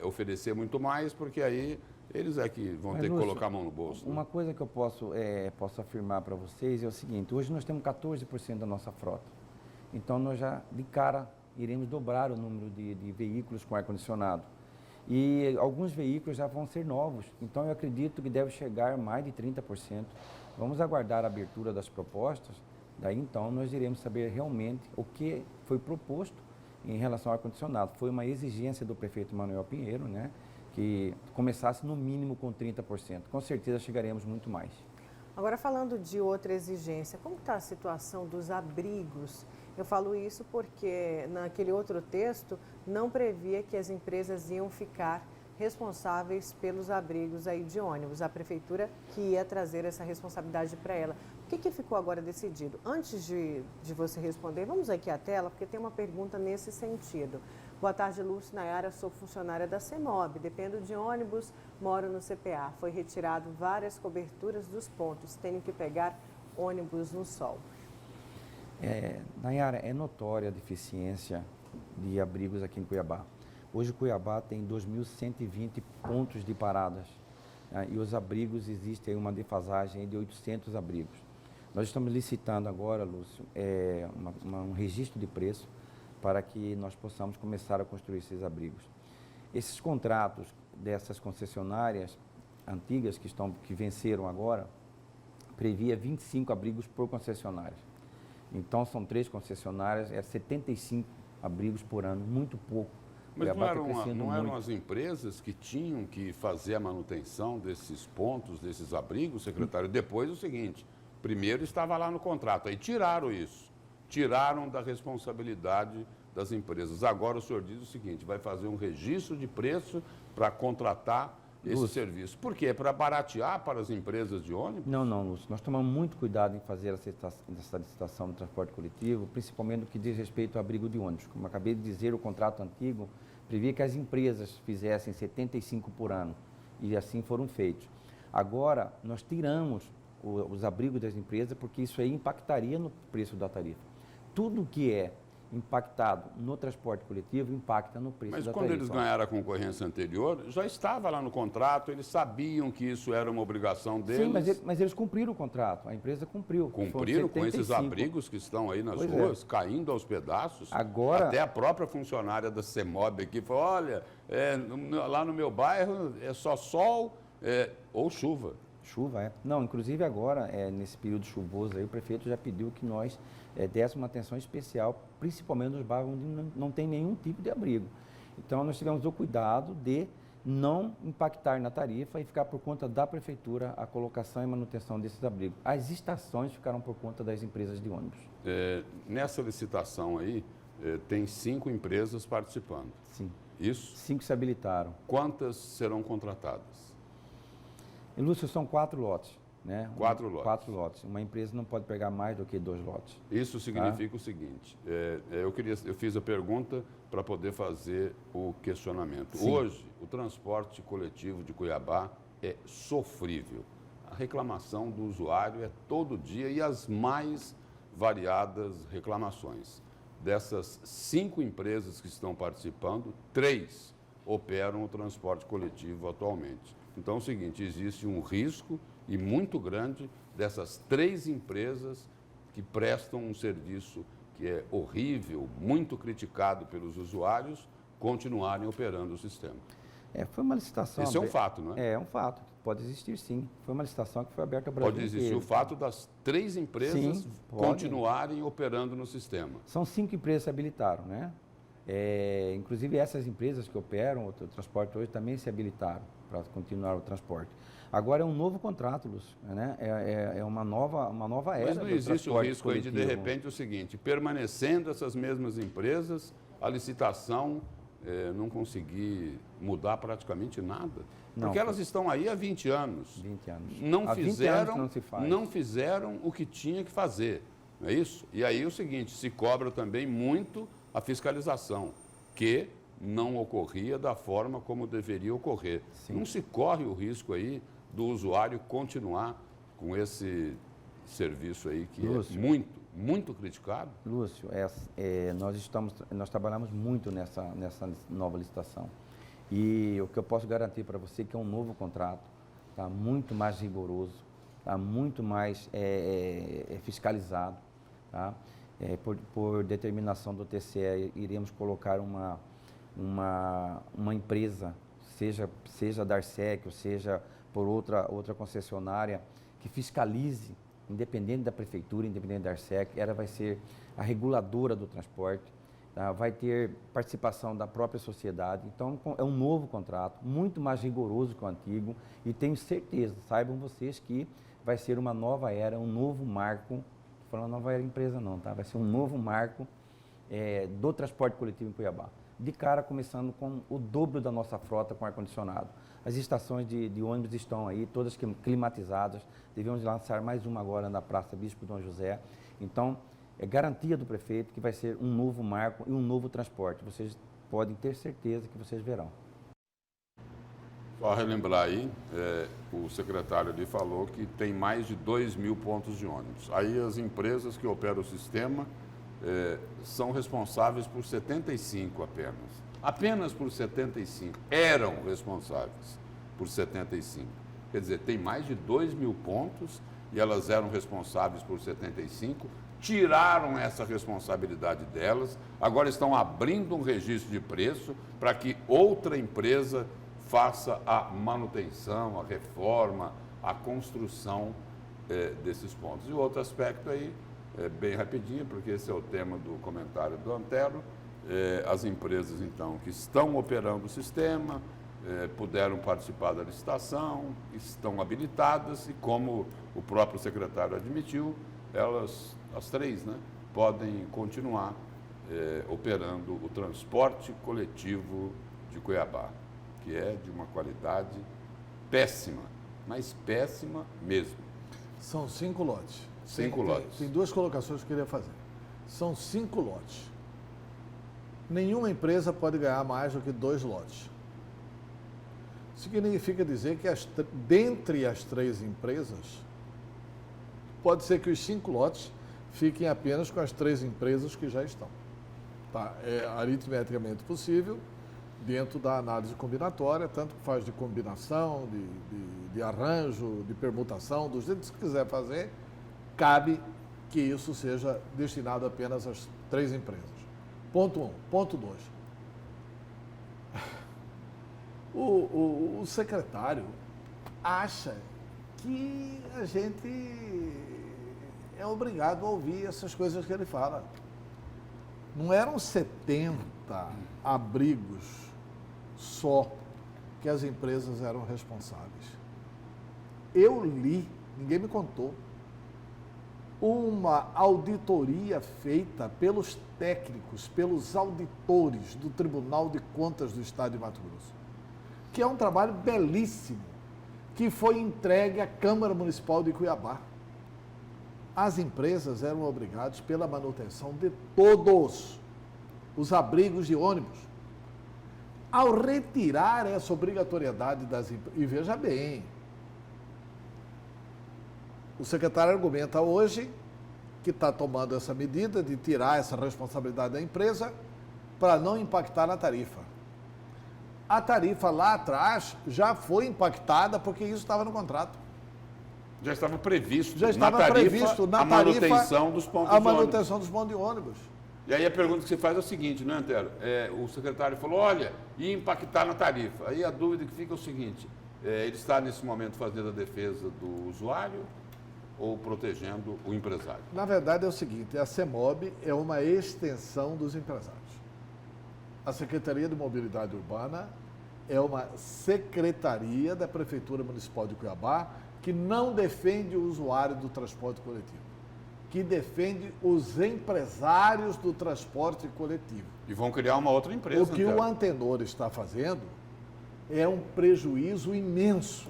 oferecer muito mais, porque aí eles é que vão ter que colocar a mão no bolso. Uma coisa que eu posso afirmar para vocês é o seguinte, hoje nós temos 14% da nossa frota. Então, nós já, de cara, iremos dobrar o número de veículos com ar-condicionado. E alguns veículos já vão ser novos, então eu acredito que deve chegar mais de 30%. Vamos aguardar a abertura das propostas, daí então nós iremos saber realmente o que foi proposto em relação ao ar-condicionado. Foi uma exigência do prefeito Manuel Pinheiro, né? Que começasse no mínimo com 30%. Com certeza chegaremos muito mais. Agora, falando de outra exigência, como está a situação dos abrigos? Eu falo isso porque naquele outro texto não previa que as empresas iam ficar responsáveis pelos abrigos aí de ônibus. A prefeitura que ia trazer essa responsabilidade para ela. O que ficou agora decidido? Antes de você responder, vamos aqui à tela, porque tem uma pergunta nesse sentido. Boa tarde, Lúcio Nayara, sou funcionária da CEMOB, dependo de ônibus, moro no CPA. Foi retirado várias coberturas dos pontos, tenho que pegar ônibus no sol. Nayara, é notória a deficiência de abrigos aqui em Cuiabá. Hoje Cuiabá tem 2.120 pontos de paradas, né, e os abrigos, existe aí uma defasagem de 800 abrigos. Nós estamos licitando agora, Lúcio, um registro de preço para que nós possamos começar a construir esses abrigos. Esses contratos dessas concessionárias antigas que venceram agora, previa 25 abrigos por concessionária. Então, são 3 concessionárias, 75 abrigos por ano, muito pouco. Mas não eram as empresas que tinham que fazer a manutenção desses pontos, desses abrigos, secretário? Depois o seguinte, primeiro estava lá no contrato, aí tiraram isso, tiraram da responsabilidade das empresas. Agora o senhor diz o seguinte, vai fazer um registro de preço para contratar esse serviço. Por quê? Para baratear para as empresas de ônibus? Não, Lúcio. Nós tomamos muito cuidado em fazer essa licitação do transporte coletivo, principalmente no que diz respeito ao abrigo de ônibus. Como eu acabei de dizer, o contrato antigo previa que as empresas fizessem 75 por ano, e assim foram feitos. Agora, nós tiramos os abrigos das empresas, porque isso aí impactaria no preço da tarifa. Tudo que é impactado no transporte coletivo impacta no preço da tarifa. Mas quando eles ganharam a concorrência anterior, já estava lá no contrato, eles sabiam que isso era uma obrigação deles. Sim, mas eles cumpriram o contrato, a empresa cumpriu. Cumpriram com esses abrigos que estão aí nas ruas, caindo aos pedaços. Agora, até a própria funcionária da CEMOB aqui falou, olha, lá no meu bairro é só sol ou chuva. Chuva, Não, inclusive agora, nesse período chuvoso aí, o prefeito já pediu que nós desse uma atenção especial, principalmente nos bairros onde não tem nenhum tipo de abrigo. Então, nós tivemos o cuidado de não impactar na tarifa e ficar por conta da prefeitura a colocação e manutenção desses abrigos. As estações ficaram por conta das empresas de ônibus. Nessa licitação aí, tem 5 empresas participando. Sim. Isso? 5 se habilitaram. Quantas serão contratadas? E, Lúcio, são 4 lotes. Né? 4 lotes. 4 lotes. Uma empresa não pode pegar mais do que 2 lotes. Isso significa o seguinte, eu fiz a pergunta para poder fazer o questionamento. Sim. Hoje, o transporte coletivo de Cuiabá é sofrível. A reclamação do usuário é todo dia e as mais variadas reclamações. Dessas 5 empresas que estão participando, 3 operam o transporte coletivo atualmente. Então é o seguinte, existe um risco e muito grande dessas 3 empresas que prestam um serviço que é horrível, muito criticado pelos usuários, continuarem operando o sistema. Foi uma licitação... Esse é um fato, não é? É um fato. Pode existir, sim. Foi uma licitação que foi aberta ao Brasil Pode existir inteiro. o fato das 3 empresas sim, continuarem operando no sistema. São 5 empresas que se habilitaram, né? Inclusive essas empresas que operam o transporte hoje também se habilitaram para continuar o transporte. Agora é um novo contrato, Lúcio, né? É uma nova era. Mas não existe o risco aí de repente, o seguinte, permanecendo essas mesmas empresas, a licitação não conseguir mudar praticamente nada? Porque elas estão aí há 20 anos. 20 anos. Não fizeram o que tinha que fazer, não é isso? E aí o seguinte, se cobra também muito a fiscalização, que não ocorria da forma como deveria ocorrer. Sim. Não se corre o risco aí do usuário continuar com esse serviço aí que Lúcio, é muito criticado? Lúcio, nós trabalhamos muito nessa nova licitação. E o que eu posso garantir para você é que é um novo contrato, tá muito mais rigoroso, tá muito mais fiscalizado, tá? Por determinação do TCE, iremos colocar uma empresa, seja da Arsec, ou seja por outra concessionária, que fiscalize, independente da prefeitura, independente da Arsec, ela vai ser a reguladora do transporte, tá? Vai ter participação da própria sociedade. Então, é um novo contrato, muito mais rigoroso que o antigo, e tenho certeza, saibam vocês que vai ser uma nova era, um novo marco. Falando nova era empresa não, tá? Vai ser um novo marco do transporte coletivo em Cuiabá. de cara começando com o dobro da nossa frota com ar-condicionado. As estações de ônibus estão aí, todas climatizadas. Devemos lançar mais uma agora na Praça Bispo Dom José. Então, é garantia do prefeito que vai ser um novo marco e um novo transporte. Vocês podem ter certeza que vocês verão. Só relembrar aí, o secretário ali falou que tem mais de 2.000 pontos de ônibus. Aí as empresas que operam o sistema são responsáveis por 75 apenas. Apenas por 75. Eram responsáveis por 75. Quer dizer, tem mais de 2.000 pontos e elas eram responsáveis por 75. Tiraram essa responsabilidade delas. Agora estão abrindo um registro de preço para que outra empresa faça a manutenção, a reforma, a construção desses pontos. E o outro aspecto aí, bem rapidinho, porque esse é o tema do comentário do Antero, as empresas, então, que estão operando o sistema, puderam participar da licitação, estão habilitadas e, como o próprio secretário admitiu, elas, as três, né, podem continuar operando o transporte coletivo de Cuiabá, que é de uma qualidade péssima, mas péssima mesmo. São 5 lotes. 5 lotes. Tem 2 colocações que eu queria fazer. São 5 lotes. Nenhuma empresa pode ganhar mais do que 2 lotes. Significa dizer que dentre as 3 empresas, pode ser que os 5 lotes fiquem apenas com as 3 empresas que já estão. Tá? É aritmeticamente possível, dentro da análise combinatória, tanto que faz de combinação, de arranjo, de permutação, do jeito que quiser fazer, cabe que isso seja destinado apenas às 3 empresas. Ponto 1. Ponto 2. O secretário acha que a gente é obrigado a ouvir essas coisas que ele fala. Não eram 70 abrigos só que as empresas eram responsáveis. Eu li, ninguém me contou, uma auditoria feita pelos técnicos, pelos auditores do Tribunal de Contas do Estado de Mato Grosso, que é um trabalho belíssimo, que foi entregue à Câmara Municipal de Cuiabá. As empresas eram obrigadas pela manutenção de todos os abrigos de ônibus. Ao retirar essa obrigatoriedade das empresas, e veja bem, o secretário argumenta hoje que está tomando essa medida de tirar essa responsabilidade da empresa para não impactar na tarifa. A tarifa lá atrás já foi impactada porque isso estava no contrato. Já estava previsto, já estava previsto na tarifa, manutenção dos pontos de ônibus. A manutenção dos pontos de ônibus. E aí a pergunta que se faz é o seguinte, né, Antero? O secretário falou, olha, ia impactar na tarifa. Aí a dúvida que fica é o seguinte, ele está nesse momento fazendo a defesa do usuário ou protegendo o empresário? Na verdade é o seguinte, a CEMOB é uma extensão dos empresários. A Secretaria de Mobilidade Urbana é uma secretaria da Prefeitura Municipal de Cuiabá que não defende o usuário do transporte coletivo, que defende os empresários do transporte coletivo. E vão criar uma outra empresa. O que o Antenor está fazendo é um prejuízo imenso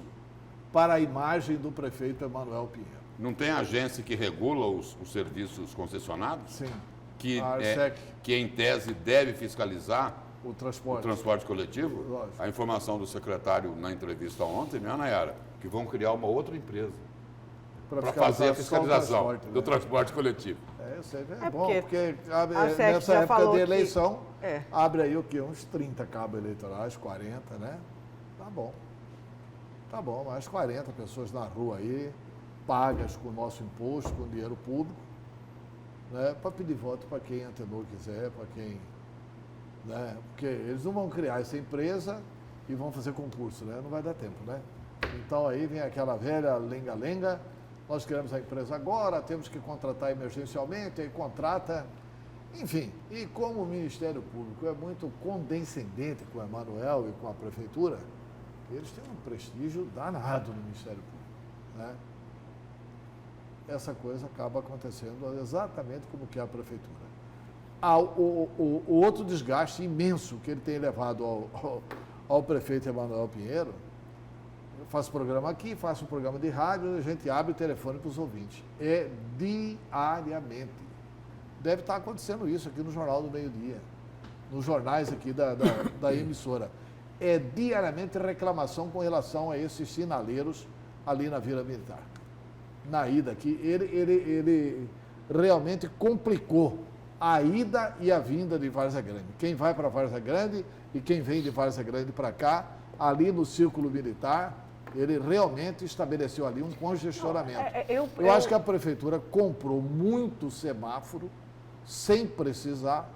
para a imagem do prefeito Emanuel Pinheiro. Não tem agência que regula os serviços concessionados? Sim. Que em tese deve fiscalizar o transporte coletivo? Lógico. A informação do secretário na entrevista ontem, né, Nayara, que vão criar uma outra empresa para fazer a fiscalização do transporte coletivo. Eu sei, é bom, porque nessa época de eleição, abre aí o quê? Uns 30 cabos eleitorais, 40, né? Tá bom. Tá bom, mais 40 pessoas na rua aí, pagas com o nosso imposto, com dinheiro público, né? Para pedir voto para quem Antenor quiser, para quem... Né? Porque eles não vão criar essa empresa e vão fazer concurso, né? Não vai dar tempo, né? Então aí vem aquela velha lenga-lenga, nós queremos a empresa agora, temos que contratar emergencialmente, aí contrata, enfim. E como o Ministério Público é muito condescendente com o Emanuel e com a Prefeitura, eles têm um prestígio danado no Ministério Público, né? Essa coisa acaba acontecendo exatamente como que é a Prefeitura. o outro desgaste imenso que ele tem levado ao prefeito Emanuel Pinheiro. Eu faço programa aqui, faço um programa de rádio, a gente abre o telefone para os ouvintes. É diariamente. Deve estar acontecendo isso aqui no Jornal do Meio-Dia, nos jornais aqui da emissora. É diariamente reclamação com relação a esses sinaleiros ali na Vila Militar. Na ida aqui, ele realmente complicou a ida e a vinda de Várzea Grande. Quem vai para Várzea Grande e quem vem de Várzea Grande para cá, ali no Círculo Militar, ele realmente estabeleceu ali um congestionamento. Eu acho que a prefeitura comprou muito semáforo sem precisar.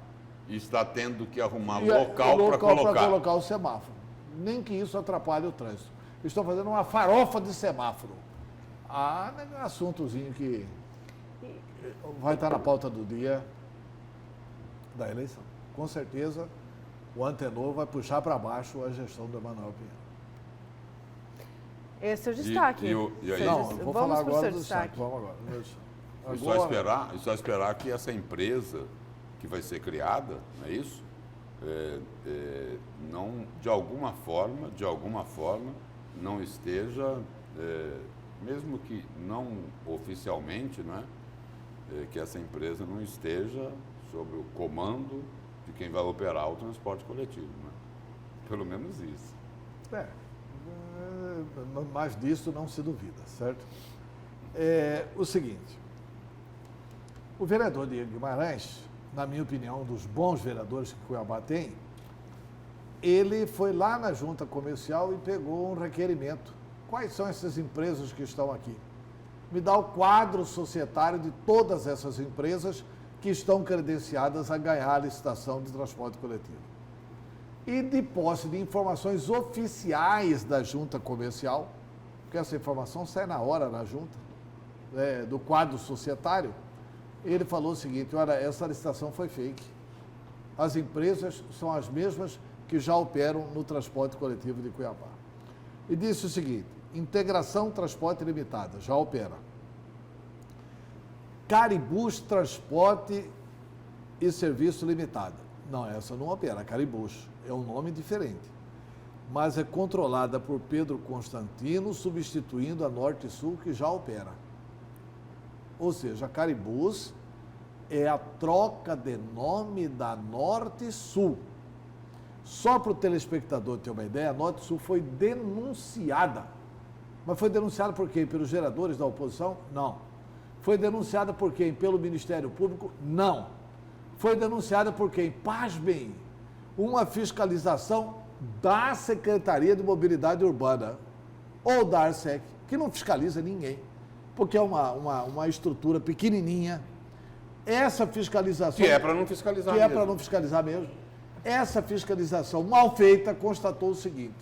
E está tendo que arrumar local para colocar o semáforo. Nem que isso atrapalhe o trânsito. Estão fazendo uma farofa de semáforo. É um assuntozinho que vai estar na pauta do dia da eleição. Com certeza, o Antenor vai puxar para baixo a gestão do Emanuel Pinheiro. Esse é o destaque. E aí? Não, eu vou falar agora do destaque. Vamos agora. E só esperar que essa empresa que vai ser criada, não é isso? Não, de alguma forma, não esteja, mesmo que não oficialmente, não é? Que essa empresa não esteja sob o comando de quem vai operar o transporte coletivo, não é? Pelo menos isso. Mais disso não se duvida, certo? O seguinte, o vereador Diego Guimarães, na minha opinião, um dos bons vereadores que Cuiabá tem, ele foi lá na junta comercial e pegou um requerimento. Quais são essas empresas que estão aqui? Me dá o quadro societário de todas essas empresas que estão credenciadas a ganhar a licitação de transporte coletivo. E de posse de informações oficiais da junta comercial, porque essa informação sai na hora na junta, do quadro societário, ele falou o seguinte: olha, essa licitação foi fake. As empresas são as mesmas que já operam no transporte coletivo de Cuiabá. E disse o seguinte: Integração Transporte Limitada, já opera. Caribus Transporte e Serviço Limitada. Não, essa não opera, Caribus. É um nome diferente. Mas é controlada por Pedro Constantino, substituindo a Norte Sul, que já opera. Ou seja, a Caribus é a troca de nome da Norte Sul. Só para o telespectador ter uma ideia, a Norte Sul foi denunciada. Mas foi denunciada por quem? Pelos geradores da oposição? Não. Foi denunciada por quem? Pelo Ministério Público? Não. Foi denunciada por quem? Pasmem, uma fiscalização da Secretaria de Mobilidade Urbana, ou da ARSEC, que não fiscaliza ninguém, porque é uma estrutura pequenininha. Essa fiscalização... Que é para não fiscalizar mesmo. Que é para não fiscalizar mesmo. Essa fiscalização mal feita constatou o seguinte: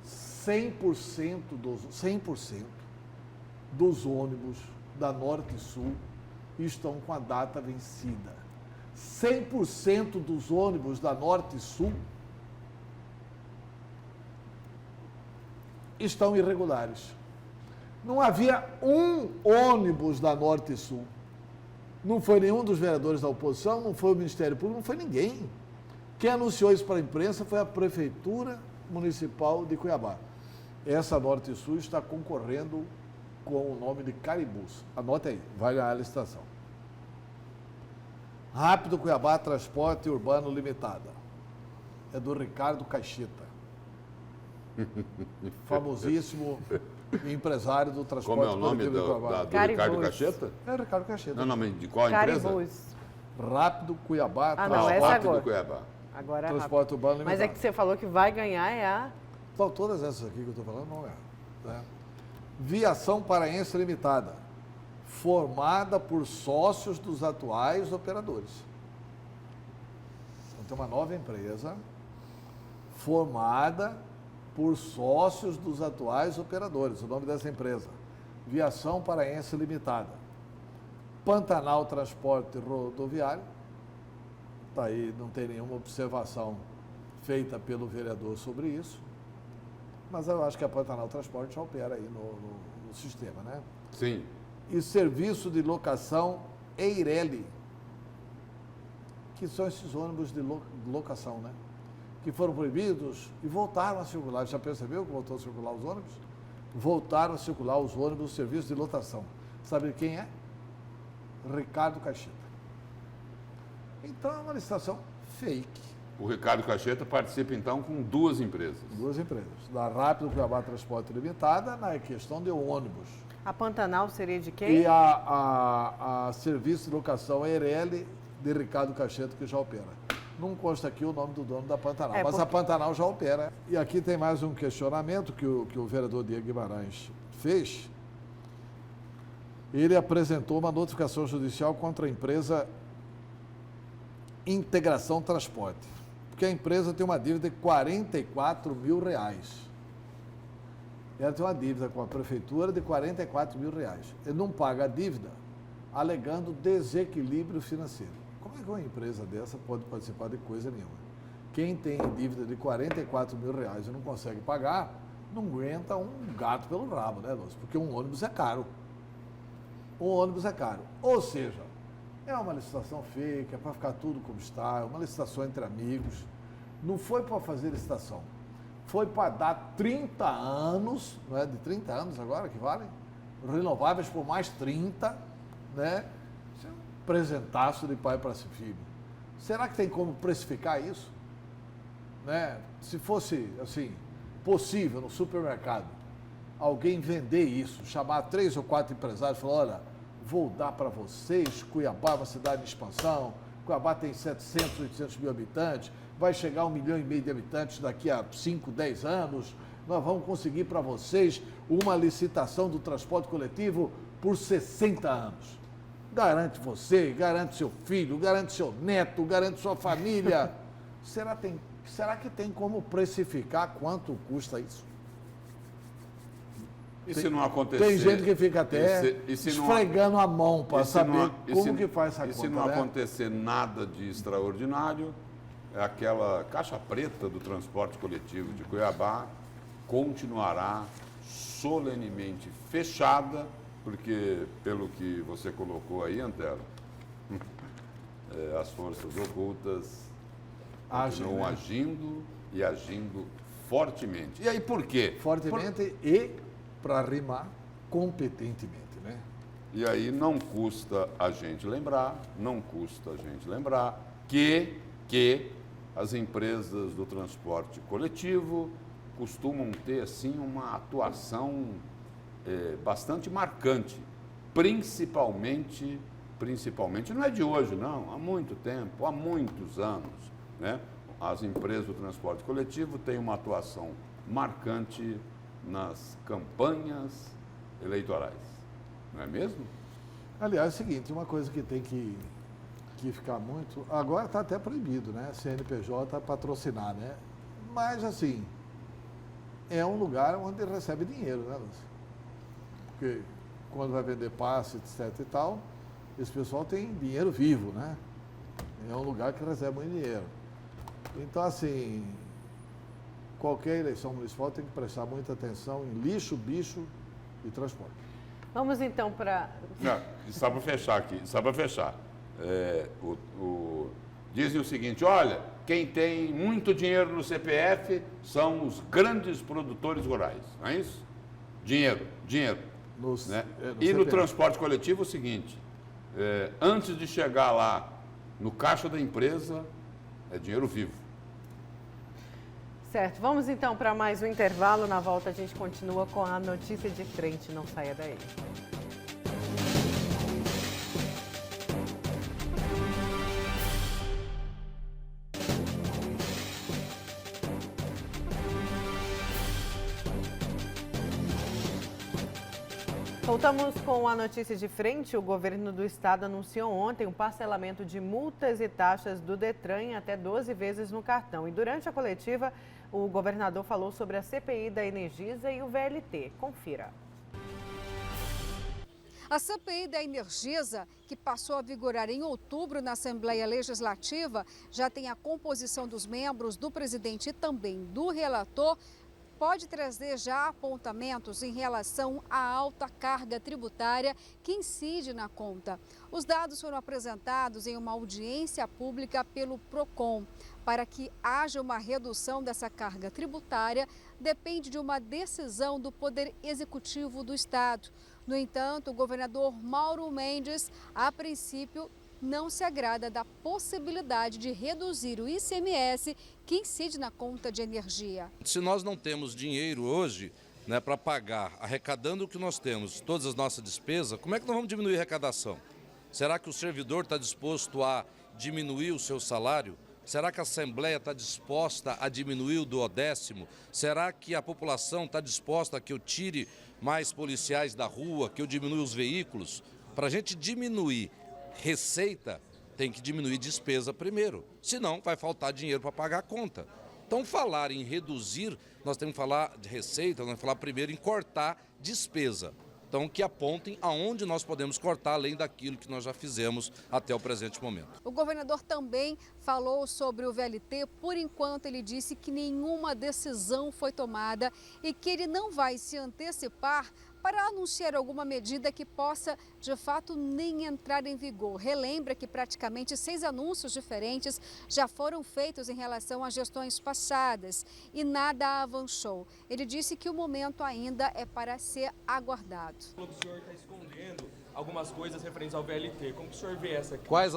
100% dos ônibus da Norte e Sul estão com a data vencida. 100% dos ônibus da Norte e Sul estão irregulares. Não havia um ônibus da Norte e Sul. Não foi nenhum dos vereadores da oposição, não foi o Ministério Público, não foi ninguém. Quem anunciou isso para a imprensa foi a Prefeitura Municipal de Cuiabá. Essa Norte e Sul está concorrendo com o nome de Caribus. Anote aí, vai ganhar a licitação. Rápido Cuiabá Transporte Urbano Limitada. É do Ricardo Caixeta. Famosíssimo empresário do transporte coletivo. Como é o nome do Ricardo Caixeta? É o Ricardo Caixeta. Não, mas de qual empresa? Rápido Cuiabá Rápido Cuiabá. Agora é Transporte Urbano Limitada. Mas é que você falou que vai ganhar Então, todas essas aqui que eu estou falando não é. Né? Viação Paraense Limitada, formada por sócios dos atuais operadores. Então, tem uma nova empresa formada por sócios dos atuais operadores. O nome dessa empresa, Viação Paraense Limitada. Pantanal Transporte Rodoviário. Está aí, não tem nenhuma observação feita pelo vereador sobre isso. Mas eu acho que a Pantanal Transporte já opera aí no sistema, né? Sim. E Serviço de Locação Eireli. que são esses ônibus de locação, né? Que foram proibidos e voltaram a circular. Já percebeu que voltou a circular os ônibus? Voltaram a circular os ônibus do serviço de lotação. Sabe quem é? Ricardo Cacheta. Então é uma licitação fake. O Ricardo Cacheta participa, então, com 2 empresas. 2 empresas. Da Rápido Cuiabá Transporte Limitada, na questão de ônibus. A Pantanal seria de quem? E a Serviço de Locação Eireli, de Ricardo Cacheta, que já opera. Não consta aqui o nome do dono da Pantanal, mas a Pantanal já opera. E aqui tem mais um questionamento que o vereador Diego Guimarães fez. Ele apresentou uma notificação judicial contra a empresa Integração Transporte, porque a empresa tem uma dívida de R$44 mil. Ela tem uma dívida com a prefeitura de R$44 mil. Ele não paga a dívida, alegando desequilíbrio financeiro. Como é que uma empresa dessa pode participar de coisa nenhuma? Quem tem dívida de R$44 mil e não consegue pagar, não aguenta um gato pelo rabo, né, Lúcio? Porque um ônibus é caro. Um ônibus é caro. Ou seja, é uma licitação fake, é para ficar tudo como está, é uma licitação entre amigos. Não foi para fazer licitação. Foi para dar 30 anos, não é de 30 anos agora que vale? Renováveis por mais 30, né? Isso é um presentaço de pai para filho. Será que tem como precificar isso? Né? Se fosse, assim, possível no supermercado, alguém vender isso, chamar 3 ou 4 empresários e falar, olha, vou dar para vocês, Cuiabá é uma cidade de expansão, Cuiabá tem 700, 800 mil habitantes, vai chegar a 1,5 milhão de habitantes daqui a 5, 10 anos, nós vamos conseguir para vocês uma licitação do transporte coletivo por 60 anos. Garante você, garante seu filho, garante seu neto, garante sua família. Será que tem como precificar quanto custa isso? E se não acontecer? Tem gente que fica até esfregando a mão para saber como que faz essa conta. E se não acontecer nada de extraordinário, aquela caixa preta do transporte coletivo de Cuiabá continuará solenemente fechada, porque, pelo que você colocou aí, Antero, as forças ocultas continuam agindo e agindo fortemente. E aí por quê? Fortemente e, para rimar, competentemente, né? E aí não custa a gente lembrar que as empresas do transporte coletivo costumam ter, assim, uma atuação bastante marcante, principalmente, não é de hoje, não, há muito tempo, há muitos anos, né? As empresas do transporte coletivo têm uma atuação marcante nas campanhas eleitorais, não é mesmo? Aliás, é o seguinte, uma coisa que tem que ficar muito... Agora está até proibido, né? CNPJ patrocinar, né? Mas, assim, é um lugar onde recebe dinheiro, né, Lúcio? Porque quando vai vender passe, etc e tal, esse pessoal tem dinheiro vivo, né? É um lugar que recebe muito dinheiro. Então, assim, qualquer eleição municipal tem que prestar muita atenção em lixo, bicho e transporte. Vamos então para... Não, só para fechar aqui, dizem o seguinte, olha, quem tem muito dinheiro no CPF são os grandes produtores rurais, não é isso? Dinheiro. Né? E no transporte coletivo é o seguinte, antes de chegar lá no caixa da empresa, é dinheiro vivo. Certo, vamos então para mais um intervalo. Na volta a gente continua com a notícia de frente, não saia daí. Voltamos com a notícia de frente. O governo do estado anunciou ontem um parcelamento de multas e taxas do Detran em até 12 vezes no cartão. E durante a coletiva, o governador falou sobre a CPI da Energisa e o VLT. Confira. A CPI da Energisa, que passou a vigorar em outubro na Assembleia Legislativa, já tem a composição dos membros, do presidente e também do relator. pode trazer já apontamentos em relação à alta carga tributária que incide na conta. Os dados foram apresentados em uma audiência pública pelo PROCON. Para que haja uma redução dessa carga tributária, depende de uma decisão do Poder Executivo do Estado. No entanto, o governador Mauro Mendes, a princípio, não se agrada da possibilidade de reduzir o ICMS que incide na conta de energia. Se nós não temos dinheiro hoje, né, para pagar, arrecadando o que nós temos, todas as nossas despesas, como é que nós vamos diminuir a arrecadação? Será que o servidor está disposto a diminuir o seu salário? Será que a Assembleia está disposta a diminuir o duodécimo? Será que a população está disposta a que eu tire mais policiais da rua, que eu diminua os veículos? Para a gente diminuir receita, tem que diminuir despesa primeiro, senão vai faltar dinheiro para pagar a conta. Então, falar em reduzir, nós temos que falar de receita, nós temos que falar primeiro em cortar despesa. Então, que apontem aonde nós podemos cortar, além daquilo que nós já fizemos até o presente momento. O governador também falou sobre o VLT. Por enquanto, ele disse que nenhuma decisão foi tomada e que ele não vai se antecipar para anunciar alguma medida que possa, de fato, nem entrar em vigor. Relembra que praticamente 6 anúncios diferentes já foram feitos em relação às gestões passadas e nada avançou. Ele disse que o momento ainda é para ser aguardado. O senhor está escondendo algumas coisas referentes ao VLT. Como que o senhor vê essa aqui? Quais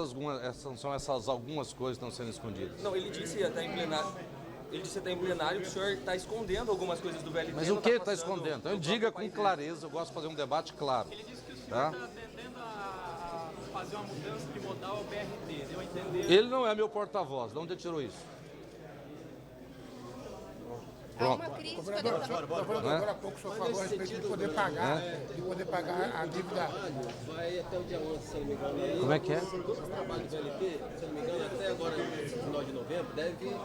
são essas algumas coisas que estão sendo escondidas? Não, ele disse até em plenário. Ele disse até em plenário que o senhor está escondendo algumas coisas do VLT. Mas o que está escondendo? Então diga com clareza, eu gosto de fazer um debate claro. Ele disse que o senhor está tendendo a fazer uma mudança de modal ao BRT, deu a entender? Ele não é meu porta-voz, de onde ele tirou isso? Pronto. Agora há pouco o senhor falou a respeito de poder pagar a dívida. Vai até o dia 11, se não me engano. Como é que é? O trabalho do VLT, se não me engano, até agora, no final de novembro, deve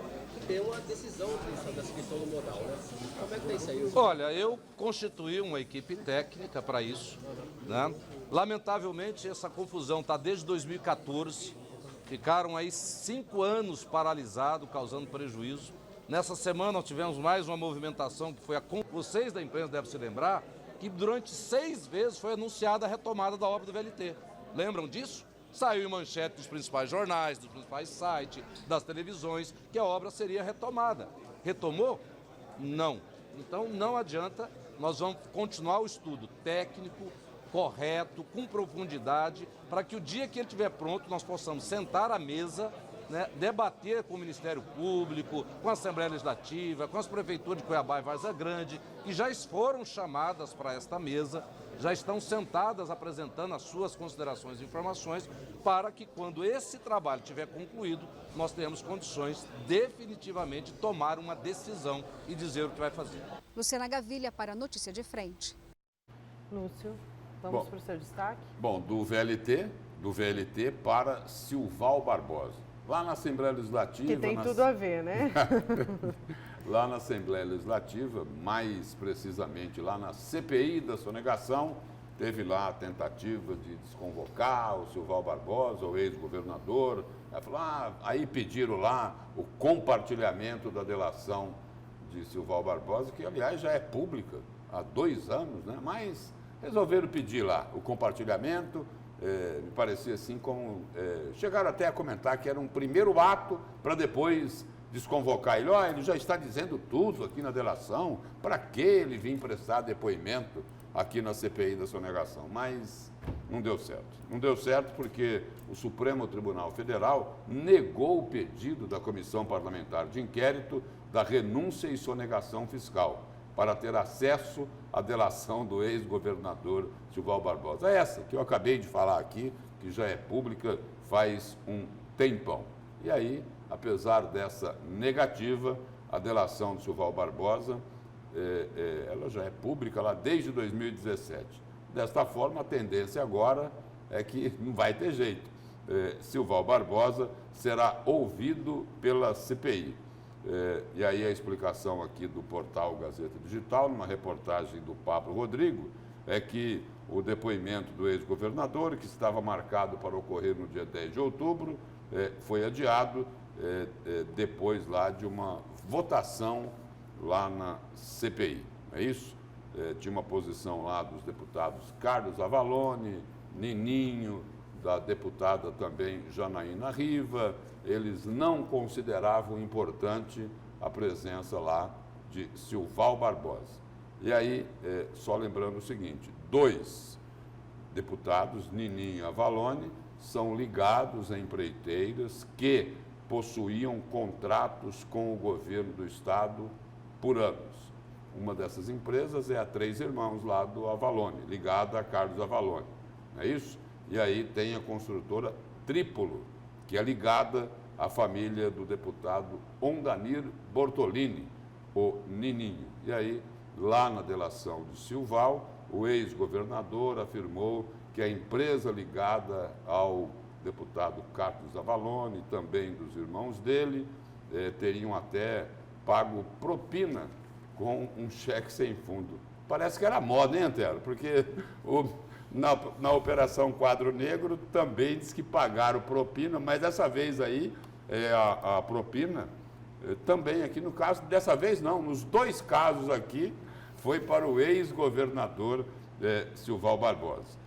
ter uma decisão dessa questão do modal, né? Como é que tem isso aí? Olha, eu constituí uma equipe técnica para isso, né? Lamentavelmente, essa confusão está desde 2014, ficaram aí 5 anos paralisados, causando prejuízo. Nessa semana nós tivemos mais uma movimentação que foi vocês da imprensa devem se lembrar que durante 6 vezes foi anunciada a retomada da obra do VLT. Lembram disso? Saiu em manchete dos principais jornais, dos principais sites, das televisões, que a obra seria retomada. Retomou? Não. Então não adianta, nós vamos continuar o estudo técnico, correto, com profundidade, para que o dia que ele estiver pronto nós possamos sentar à mesa, né, debater com o Ministério Público, com a Assembleia Legislativa, com as prefeituras de Cuiabá e Várzea Grande, que já foram chamadas para esta mesa, já estão sentadas apresentando as suas considerações e informações, para que quando esse trabalho estiver concluído, nós tenhamos condições definitivamente de tomar uma decisão e dizer o que vai fazer. Luciana Gavilha para a Notícia de Frente. Lúcio, vamos para o seu destaque? Bom, do VLT para Silval Barbosa. Lá na Assembleia Legislativa... Que tem tudo a ver, né? Lá na Assembleia Legislativa, mais precisamente lá na CPI da sonegação, teve lá a tentativa de desconvocar o Silval Barbosa, o ex-governador. Aí pediram lá o compartilhamento da delação de Silval Barbosa, que aliás já é pública há 2 anos, né? Mas resolveram pedir lá o compartilhamento. Me parecia assim como... chegaram até a comentar que era um primeiro ato para depois desconvocar ele. Ele já está dizendo tudo aqui na delação, para que ele vir prestar depoimento aqui na CPI da sonegação? Mas não deu certo. Não deu certo porque o Supremo Tribunal Federal negou o pedido da Comissão Parlamentar de Inquérito da renúncia e sonegação fiscal, para ter acesso à delação do ex-governador Silval Barbosa. Essa que eu acabei de falar aqui, que já é pública faz um tempão. E aí, apesar dessa negativa, a delação do Silval Barbosa, ela já é pública lá desde 2017. Desta forma, a tendência agora é que não vai ter jeito. Silval Barbosa será ouvido pela CPI. E aí a explicação aqui do portal Gazeta Digital, numa reportagem do Pablo Rodrigo, é que o depoimento do ex-governador, que estava marcado para ocorrer no dia 10 de outubro, foi adiado depois lá de uma votação lá na CPI, não é isso? Tinha uma posição lá dos deputados Carlos Avalone, Nininho, da deputada também Janaína Riva. Eles não consideravam importante a presença lá de Silval Barbosa. E aí, só lembrando o seguinte, 2 deputados, Nininho e Avalone, são ligados a empreiteiras que possuíam contratos com o governo do estado por anos. Uma dessas empresas é a Três Irmãos, lá do Avalone, ligada a Carlos Avalone, não é isso? E aí tem a construtora Trípolo, que é ligada à família do deputado Ondanir Bortolini, o Nininho. E aí, lá na delação de Silval, o ex-governador afirmou que a empresa ligada ao deputado Carlos Avalone, também dos irmãos dele, teriam até pago propina com um cheque sem fundo. Parece que era moda, hein, Antero? Porque na Operação Quadro Negro também diz que pagaram propina, mas dessa vez aí, a propina, também aqui no caso, dessa vez não, nos 2 casos aqui, foi para o ex-governador Silval Barbosa,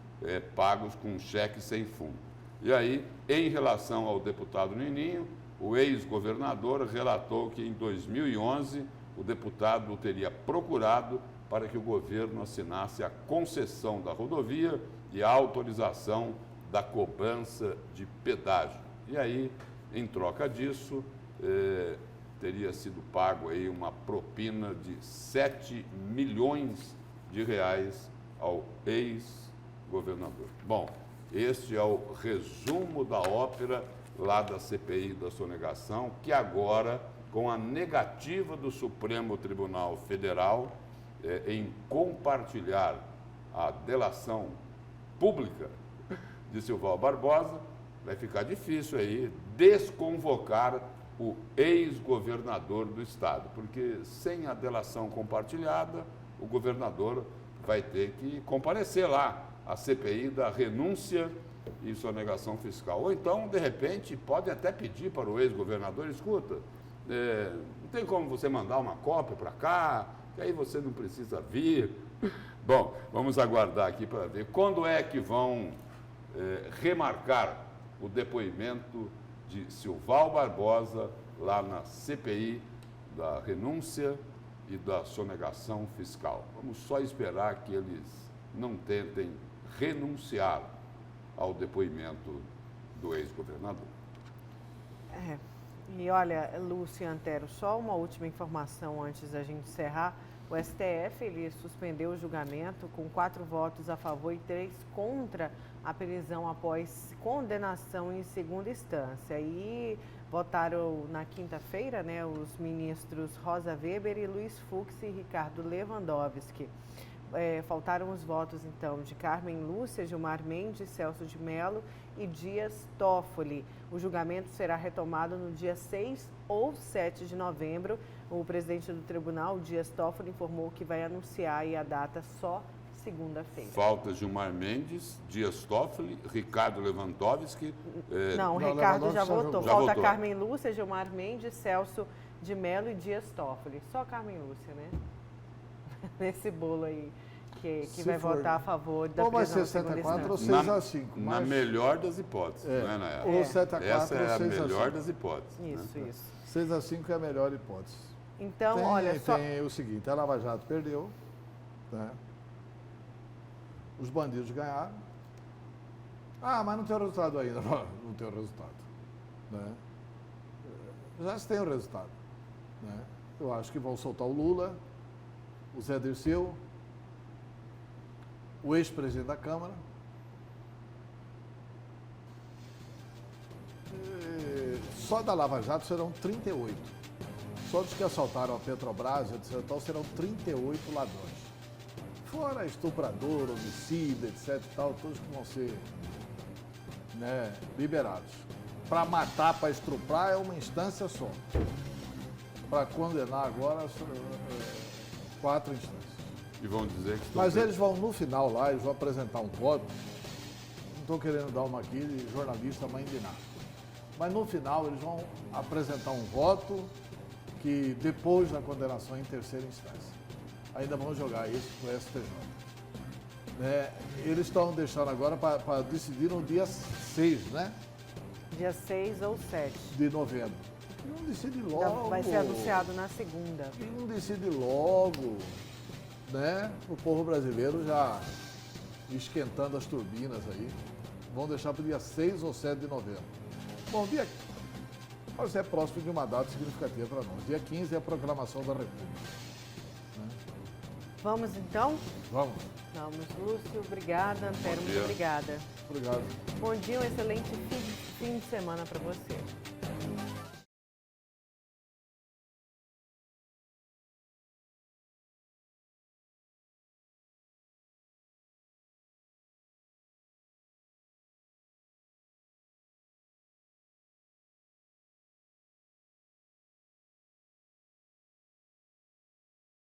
pagos com cheque sem fundo. E aí, em relação ao deputado Nininho, o ex-governador relatou que em 2011 o deputado o teria procurado para que o governo assinasse a concessão da rodovia e a autorização da cobrança de pedágio. E aí, em troca disso, teria sido pago aí uma propina de 7 milhões de reais ao ex-governador. Bom, este é o resumo da ópera lá da CPI da sonegação, que agora, com a negativa do Supremo Tribunal Federal em compartilhar a delação pública de Silval Barbosa, vai ficar difícil aí desconvocar o ex-governador do estado, porque sem a delação compartilhada, o governador vai ter que comparecer lá à CPI da renúncia e sonegação fiscal. Ou então, de repente, pode até pedir para o ex-governador, escuta, não tem como você mandar uma cópia para cá, que aí você não precisa vir. Bom, vamos aguardar aqui para ver quando é que vão remarcar o depoimento de Silval Barbosa lá na CPI da renúncia e da sonegação fiscal. Vamos só esperar que eles não tentem renunciar ao depoimento do ex-governador. E olha, Lúcio e Antero, só uma última informação antes da gente encerrar. O STF ele suspendeu o julgamento com 4 votos a favor e 3 contra a prisão após condenação em segunda instância. E votaram na quinta-feira, né, os ministros Rosa Weber e Luiz Fux e Ricardo Lewandowski. Faltaram os votos, então, de Carmen Lúcia, Gilmar Mendes, Celso de Mello e Dias Toffoli. O julgamento será retomado no dia 6 ou 7 de novembro. O presidente do tribunal, Dias Toffoli, informou que vai anunciar aí a data só segunda-feira. Falta Gilmar Mendes, Dias Toffoli, Ricardo Lewandowski. Não, o Ricardo já votou. Falta Carmen Lúcia, Gilmar Mendes, Celso de Mello e Dias Toffoli. Só Carmen Lúcia, né? Nesse bolo aí, que vai votar a favor da prisão. Ou vai ser 7-4 ou 6-5. Na melhor das hipóteses, né, Nayara? Ou 7-4 Essa é a ou 6-5. melhor das hipóteses. Isso, né? isso. 6-5 é a melhor hipótese. Então, tem o seguinte, a Lava Jato perdeu, né? Os bandidos ganharam. Ah, mas não tem o resultado ainda. Não tem o resultado. Né? Já se tem o resultado. Né? Eu acho que vão soltar o Lula, o Zé Dirceu, o ex-presidente da Câmara. Só da Lava Jato serão 38. Só dos que assaltaram a Petrobras, etc., serão 38 ladrões. Fora estuprador, homicida, etc., todos que vão ser, né, liberados. Para matar, para estuprar, é uma instância só. Para condenar agora, 4 instâncias. E vão dizer que estão... Mas eles vão, no final lá, eles vão apresentar um voto. Não estou querendo dar uma aqui de jornalista, mas indignado. Mas no final eles vão apresentar um voto que depois da condenação em terceira instância. Ainda vão jogar isso para o STJ. Eles estão deixando agora para decidir no dia 6, né? Dia 6 ou 7. De novembro. Não decide logo. Vai ser anunciado na segunda. Não decide logo, né? O povo brasileiro já esquentando as turbinas aí. Vão deixar para o dia 6 ou 7 de novembro. Bom, dia... Mas é próximo de uma data significativa para nós. Dia 15 é a proclamação da República. Né? Vamos então? Vamos. Vamos, Lúcio. Obrigada. Antero, muito obrigada. Obrigado. Bom dia, um excelente fim de semana para você.